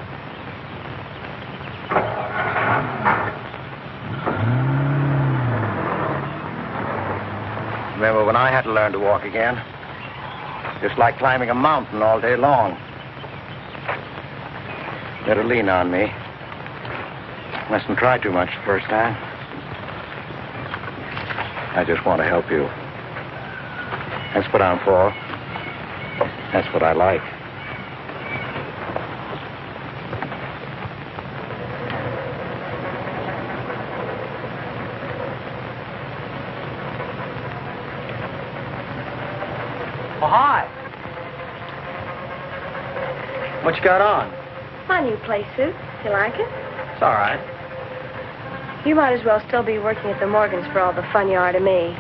Remember when I had to learn to walk again? Just like climbing a mountain all day long. Better lean on me. Mustn't try too much the first time. I just want to help you. That's what I'm for. That's what I like. Oh, hi. What you got on? My new play suit. You like it? It's all right. You might as well still be working at the Morgans for all the fun you are to me.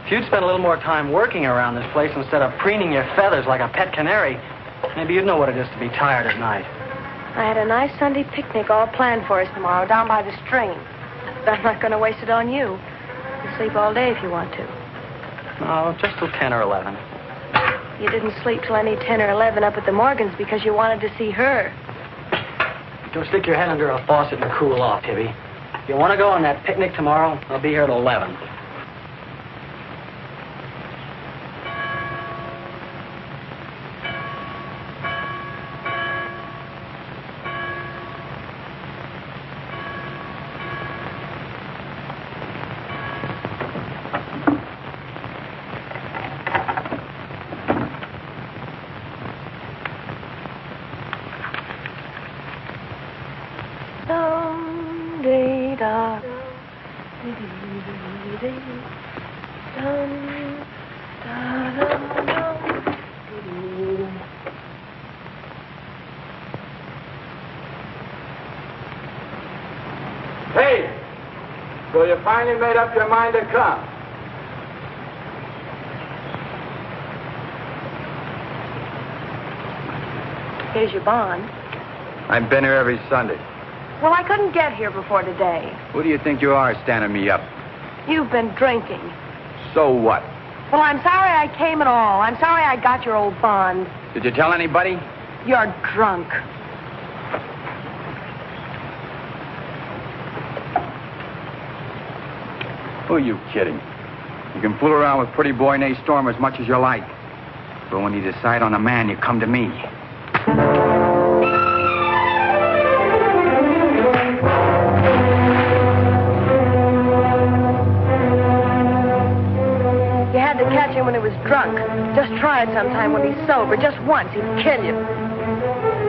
If you'd spent a little more time working around this place instead of preening your feathers like a pet canary, maybe you'd know what it is to be tired at night. I had a nice Sunday picnic all planned for us tomorrow down by the stream. But I'm not going to waste it on you. You can sleep all day if you want to. Oh, just till 10 or 11. You didn't sleep till any 10 or 11 up at the Morgans because you wanted to see her. Don't stick your head under a faucet and cool off, Tibby. If you want to go on that picnic tomorrow, I'll be here at 11. Hey, so you finally made up your mind to come? Here's your bond. I've been here every Sunday. Well, I couldn't get here before today. Who do you think you are standing me up? You've been drinking. So what? Well, I'm sorry I came at all. I'm sorry I got your old bond. Did you tell anybody? You're drunk. Who are you kidding? You can fool around with pretty boy Nate Storm as much as you like. But when you decide on a man, you come to me. You had to catch him when he was drunk. Just try it sometime when he's sober. Just once. He'd kill you.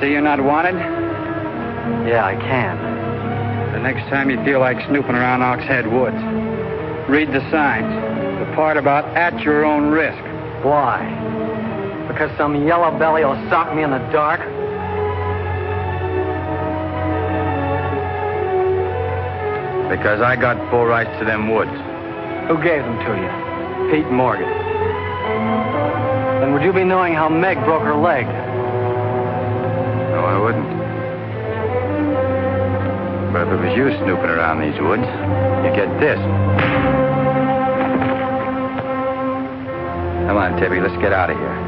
See you're not wanted? Yeah, I can. The next time you feel like snooping around Oxhead Woods, read the signs. The part about at your own risk. Why? Because some yellow belly will sock me in the dark? Because I got full rights to them woods. Who gave them to you? Pete Morgan. Then would you be knowing how Meg broke her leg? No, I wouldn't. But if it was you snooping around these woods, you get this. Come on, Tibby, let's get out of here.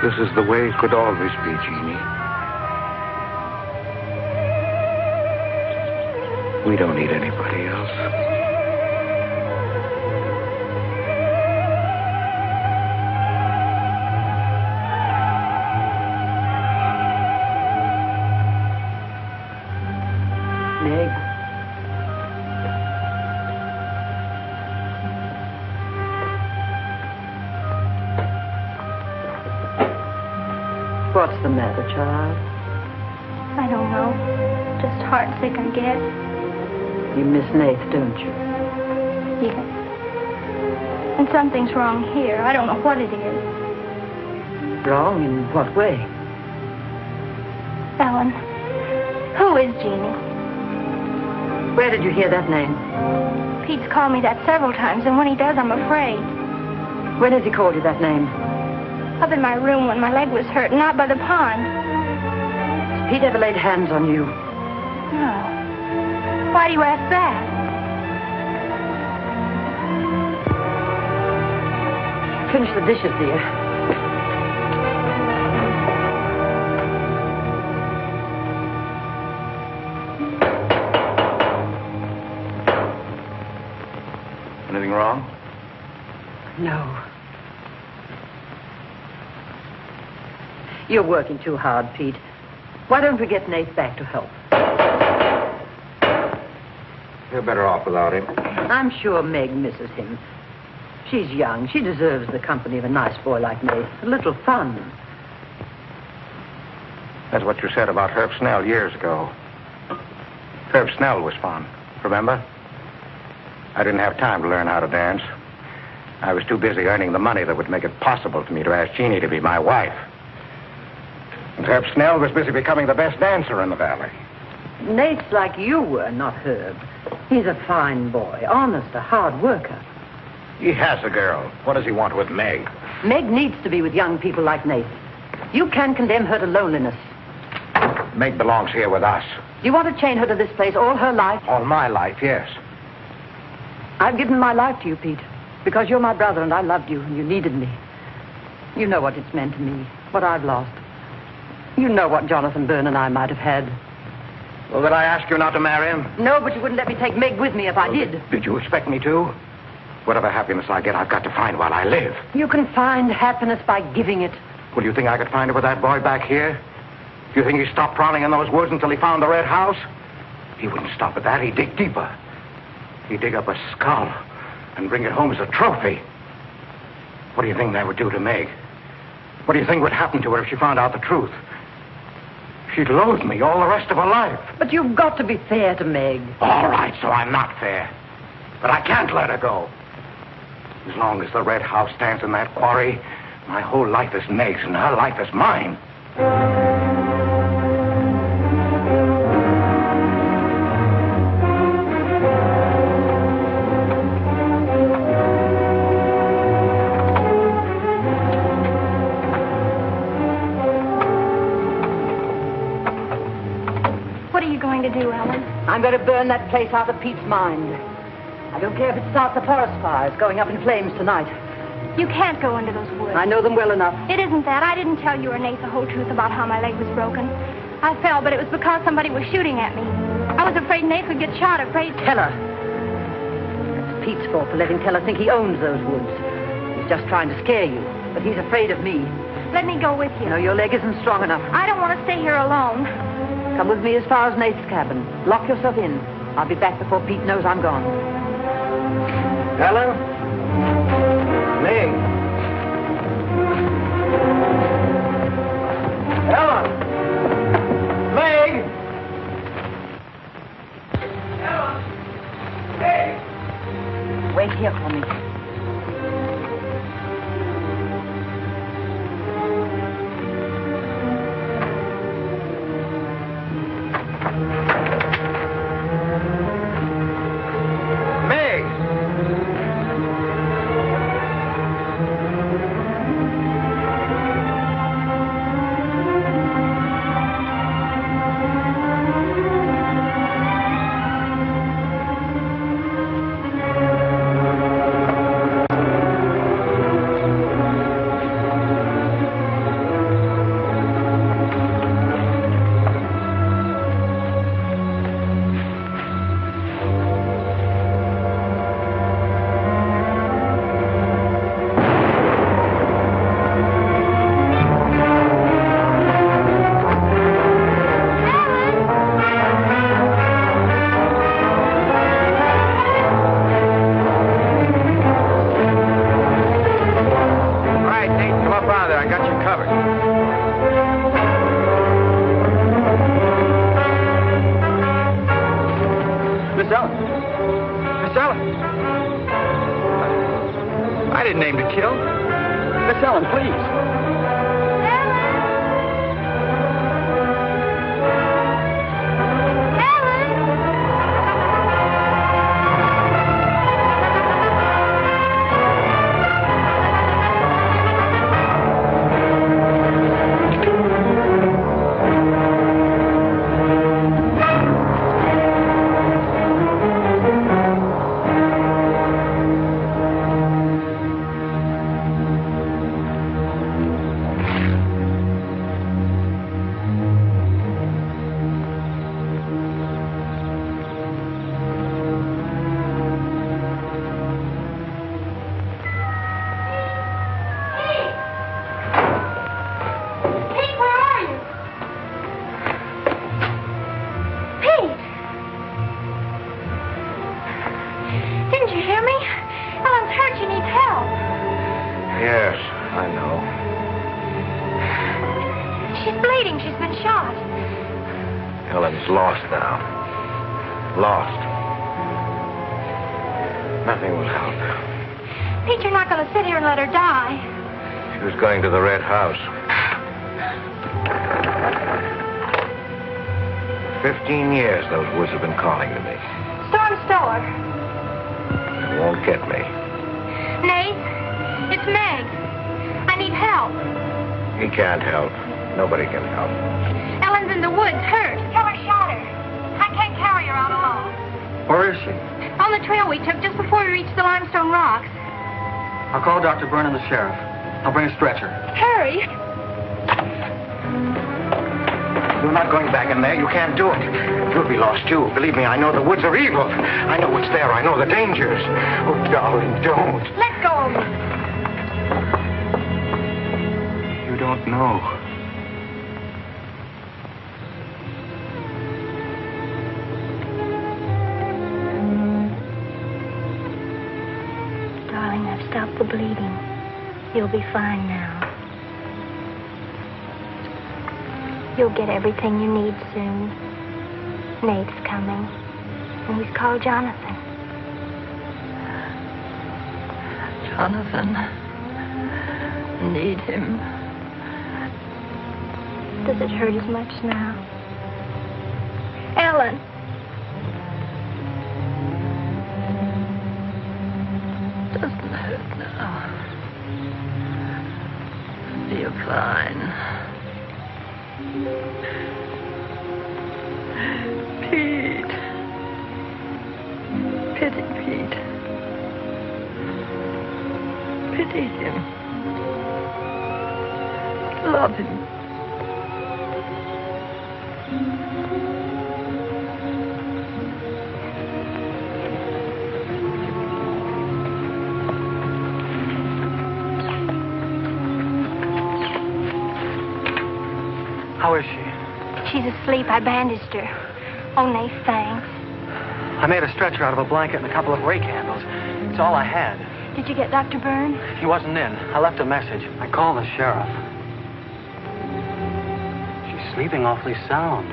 This is the way it could always be, Jeannie. We don't need anybody else. Meg. What's the matter, child? I don't know. Just heartsick, I guess. You miss Nath, don't you? Yes. And something's wrong here. I don't know what it is. Wrong in what way? Ellen, who is Jeannie? Where did you hear that name? Pete's called me that several times, and when he does, I'm afraid. When has he called you that name? Up in my room when my leg was hurt, and out by the pond. Has Pete ever laid hands on you? No. Why do you ask that? Finish the dishes, dear. Anything wrong? No. You're working too hard, Pete. Why don't we get Nath back to help? You're better off without him. I'm sure Meg misses him. She's young. She deserves the company of a nice boy like Nath. A little fun. That's what you said about Herb Snell years ago. Herb Snell was fun, remember? I didn't have time to learn how to dance. I was too busy earning the money that would make it possible for me to ask Jeannie to be my wife. And Herb Snell was busy becoming the best dancer in the valley. Nate's like you were, not Herb. He's a fine boy, honest, a hard worker. He has a girl. What does he want with Meg? Meg needs to be with young people like Nate. You can't condemn her to loneliness. Meg belongs here with us. Do you want to chain her to this place all her life? All my life, yes. I've given my life to you, Pete, because you're my brother and I loved you and you needed me. You know what it's meant to me, what I've lost. You know what Jonathan Byrne and I might have had. Well, did I ask you not to marry him? No, but you wouldn't let me take Meg with me if I did. Did you expect me to? Whatever happiness I get, I've got to find while I live. You can find happiness by giving it. Well, you think I could find it with that boy back here? Do you think he stopped prowling in those woods until he found the red house? He wouldn't stop at that. He'd dig deeper. He'd dig up a skull and bring it home as a trophy. What do you think that would do to Meg? What do you think would happen to her if she found out the truth? She'd loathe me all the rest of her life. But you've got to be fair to Meg. All right, so I'm not fair. But I can't let her go. As long as the red house stands in that quarry, my whole life is Meg's and her life is mine. What are you going to do, Ellen? I'm going to burn that place out of Pete's mind. I don't care if it starts a forest fire. It's going up in flames tonight. You can't go into those woods. I know them well enough. It isn't that. I didn't tell you or Nate the whole truth about how my leg was broken. I fell, but it was because somebody was shooting at me. I was afraid Nate would get shot, afraid... Tell her. That's Pete's fault for letting Teller think he owns those woods. He's just trying to scare you, but he's afraid of me. Let me go with you. No, your leg isn't strong enough. I don't want to stay here alone. Come with me as far as Nate's cabin. Lock yourself in. I'll be back before Pete knows I'm gone. Ellen? Meg? Ellen? Meg? Ellen? Meg? Wait here for me. I didn't aim to kill. Miss Ellen, please. Lost now. Lost. Nothing will help. Pete, you're not going to sit here and let her die. She was going to the red house. 15 years those woods have been calling to me. Storm Store. It won't get me. Nate, it's Meg. I need help. He can't help. Nobody can help. Ellen's in the woods, hurt. Teller shot her. I can't carry her out alone. Where is she? On the trail we took just before we reached the limestone rocks. I'll call Dr. Byrne and the sheriff. I'll bring a stretcher. Hurry. You're not going back in there. You can't do it. You'll be lost, too. Believe me, I know the woods are evil. I know what's there. I know the dangers. Oh, darling, don't. Let go of me. You don't know. Darling, I've stopped the bleeding. You'll be fine now. You'll get everything you need soon. Nate's coming. And he's called Jonathan. Jonathan. Need him. Does it hurt as much now? Ellen. Doesn't hurt now. Feel fine. Pete. Pity Pete. Pity him. Love him. How is she? She's asleep. I bandaged her. Oh, Nath, thanks. I made a stretcher out of a blanket and a couple of rake handles. It's all I had. Did you get Dr. Byrne? He wasn't in. I left a message. I called the sheriff. She's sleeping awfully sound.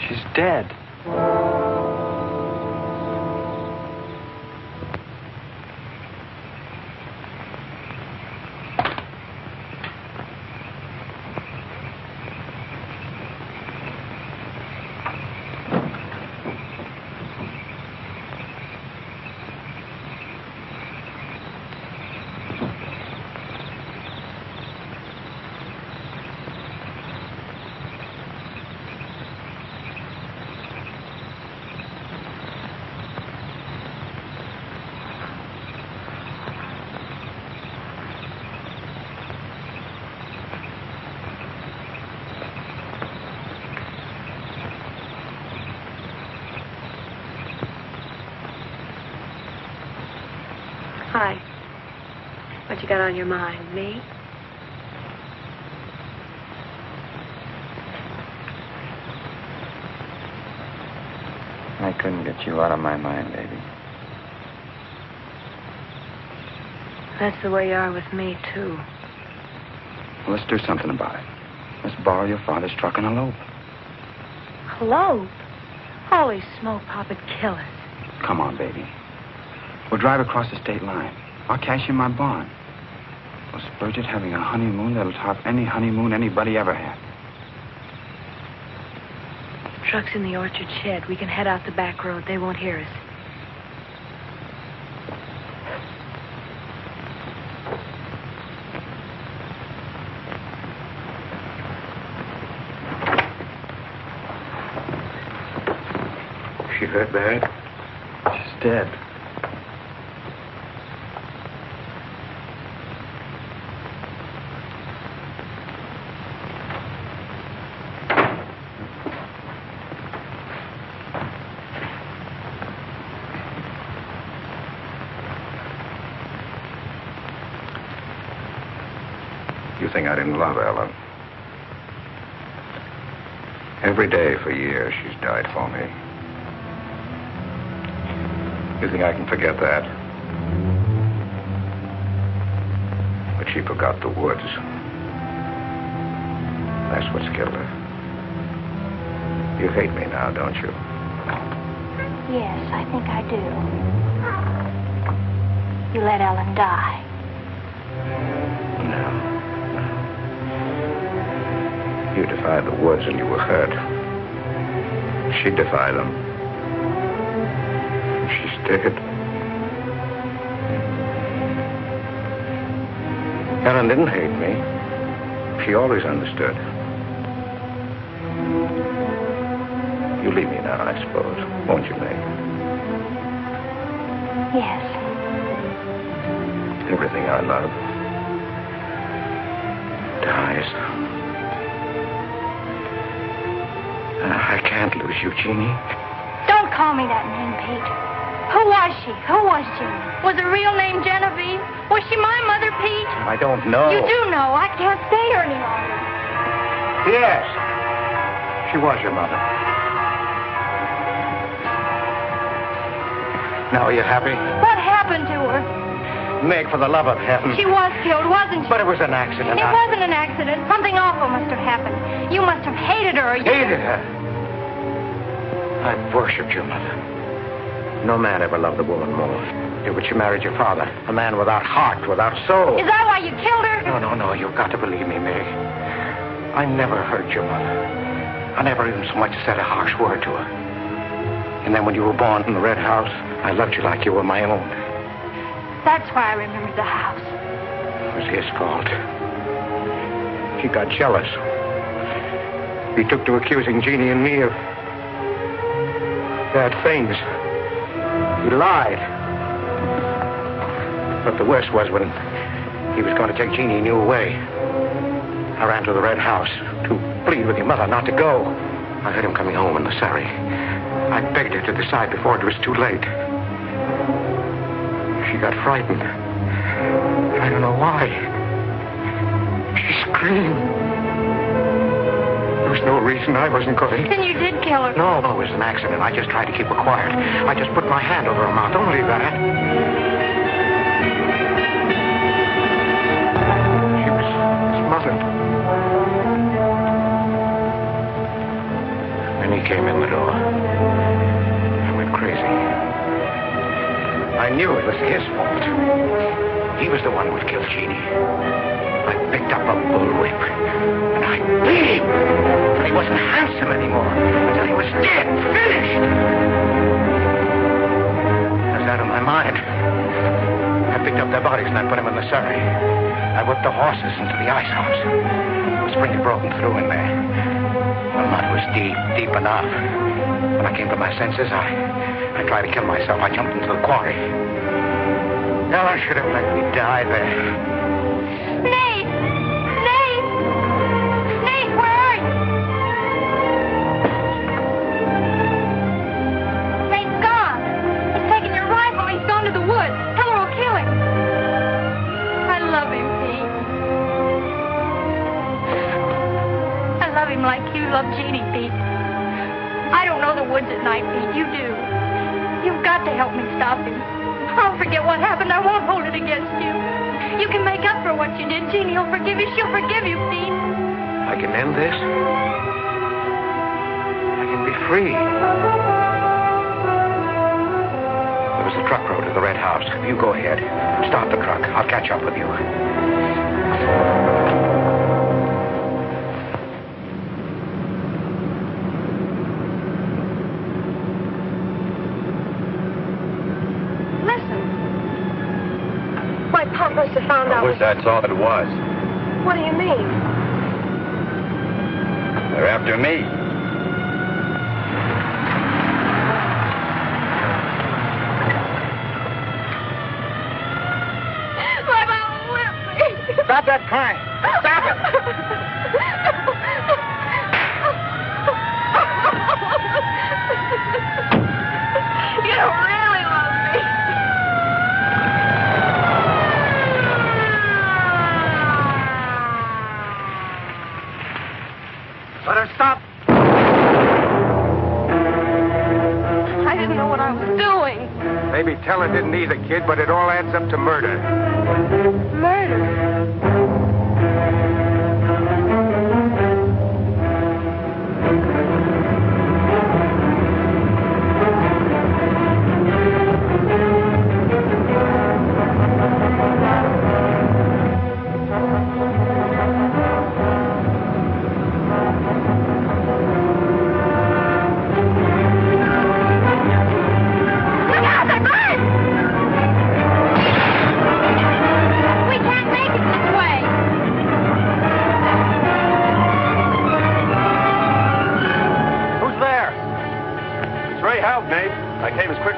She's dead. Hi. What you got on your mind? Me? I couldn't get you out of my mind, baby. That's the way you are with me, too. Well, let's do something about it. Let's borrow your father's truck and elope. Hello? Holy smoke, Papa'd kill us. Come on, baby. We'll drive across the state line. I'll cash in my bond. We'll splurge at having a honeymoon that'll top any honeymoon anybody ever had. Truck's in the orchard shed. We can head out the back road. They won't hear us. She hurt bad? She's dead. You think I didn't love Ellen? Every day for years she's died for me. You think I can forget that? But she forgot the woods. That's what's killed her. You hate me now, don't you? Yes, I think I do. You let Ellen die. No. You defied the woods and you were hurt. She defied them. She's dead. Ellen didn't hate me. She always understood. You leave me now, I suppose. Won't you, Meg? Yes. Everything I love dies. I can't lose you, Jeannie. Don't call me that name, Pete. Who was she? Who was Jeannie? Was her real name Genevieve? Was she my mother, Pete? I don't know. You do know. I can't stay here any longer. Yes. She was your mother. Now, are you happy? What happened to her? Meg, for the love of heaven. She was killed, wasn't she? But it was an accident. It wasn't an accident. Something awful must have happened. You must have hated her. Hated her. I've worshipped your mother. No man ever loved a woman more. But she married your father, a man without heart, without soul. Is that why you killed her? No, you've got to believe me, Meg. I never hurt your mother. I never even so much as said a harsh word to her. And then when you were born in the Red House, I loved you like you were my own. That's why I remembered the house. It was his fault. He got jealous. He took to accusing Jeannie and me of bad things. He lied. But the worst was when he was going to take Jeannie and you away. I ran to the Red House to plead with your mother not to go. I heard him coming home in the surrey. I begged her to decide before it was too late. She got frightened. I don't know why. She screamed. There was no reason I wasn't going. Then you did kill her. No, it was an accident. I just tried to keep her quiet. I just put my hand over her mouth. Only that. She was smothered. Then he came in the door. I went crazy. I knew it was his fault. He was the one who would kill Jeannie. I picked up a bullwhip, and I beat him. But he wasn't handsome anymore until he was dead, finished. I was out of my mind. I picked up their bodies and I put them in the surrey. I whipped the horses into the ice house. The spring had broken through in there. The mud was deep, deep enough. When I came to my senses, I tried to kill myself. I jumped into the quarry. Ellen should have let me die there. Nate! Nate! Nate, where are you? Nate's gone. He's taken your rifle. He's gone to the woods. Tell her we'll kill him. I love him, Pete. I love him like you love Jeannie, Pete. I don't know the woods at night, Pete. You do. You've got to help me stop him. I'll forget what happened. I won't hold it against you. You can make up for what you did. Jeannie will forgive you. She'll forgive you, Pete. I can end this. I can be free. There was a truck road to the Red House. You go ahead. Stop the truck. I'll catch up with you. Must have found out. I wish that's all it was. What do you mean? They're after me. My mom whipped me. Stop that crying. Stop it. You don't really love me. Let her stop. I didn't know what I was doing. Maybe telling didn't either, kid, but it all adds up to murder. Murder.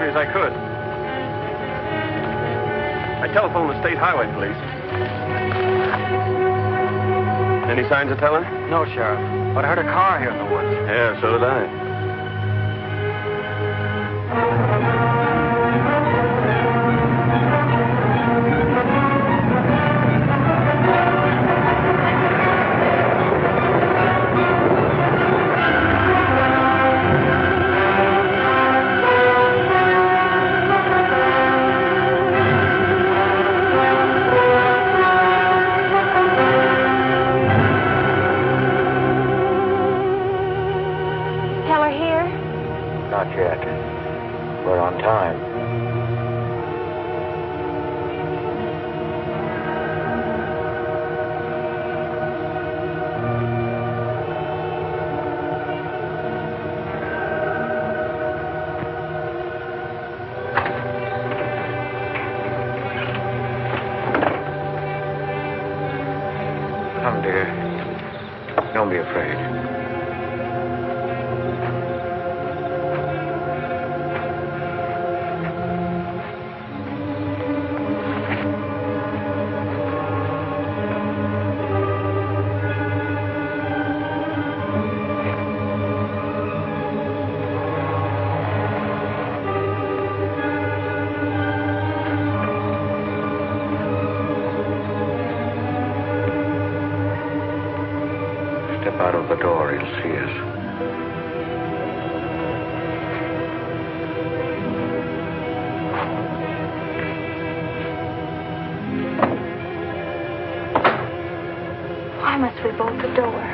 I could. I telephoned the state highway police. Any signs of telling? No, Sheriff. But I heard a car here in the woods. Yeah, so did I. Not yet. We're on time. Come, dear. Don't be afraid. Step out of the door, he'll see us. Why must we bolt the door?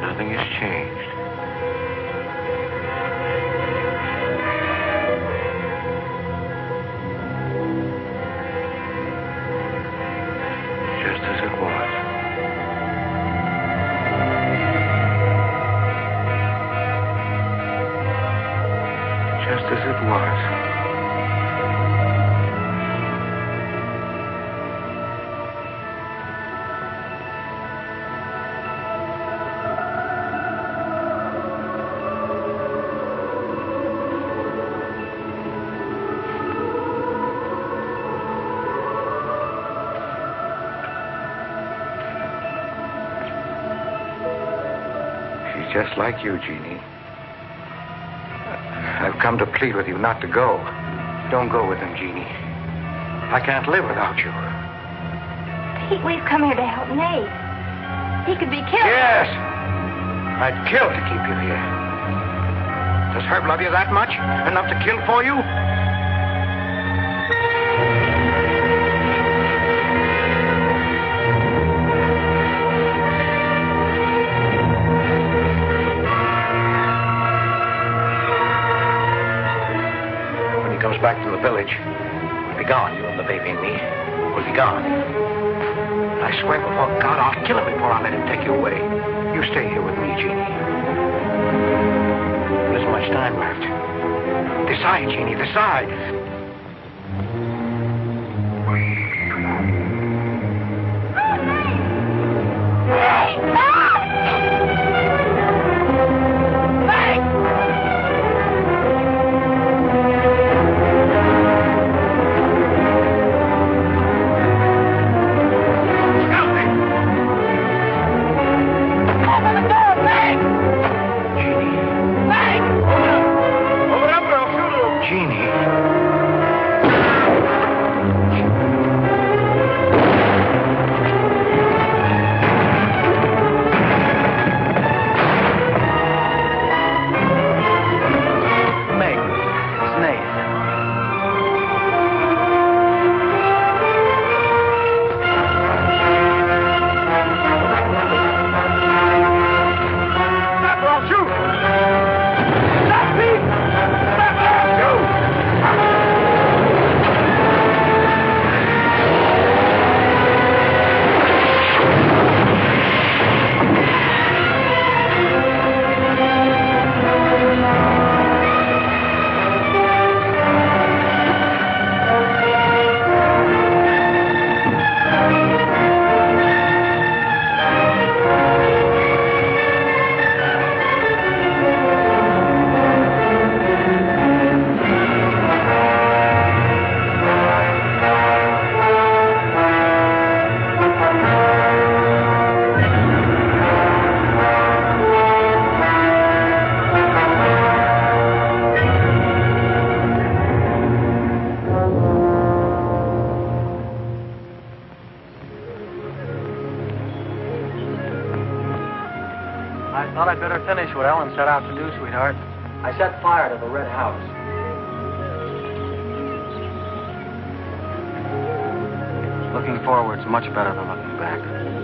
Nothing has changed. Just as it was. Just as it was. Just like you, Jeannie. I've come to plead with you not to go. Don't go with him, Jeannie. I can't live without you. Pete, we've come here to help Nate. He could be killed. Yes! I'd kill to keep you here. Does Herb love you that much? Enough to kill for you? Comes back from the village, we'll be gone. You and the baby and me. We'll be gone. I swear before God, I'll kill him before I let him take you away. You stay here with me, Jeannie. There isn't much time left. Decide, Jeannie, decide. Jeannie. I thought I'd better finish what Ellen set out to do, sweetheart. I set fire to the red house. Looking forward's much better than looking back.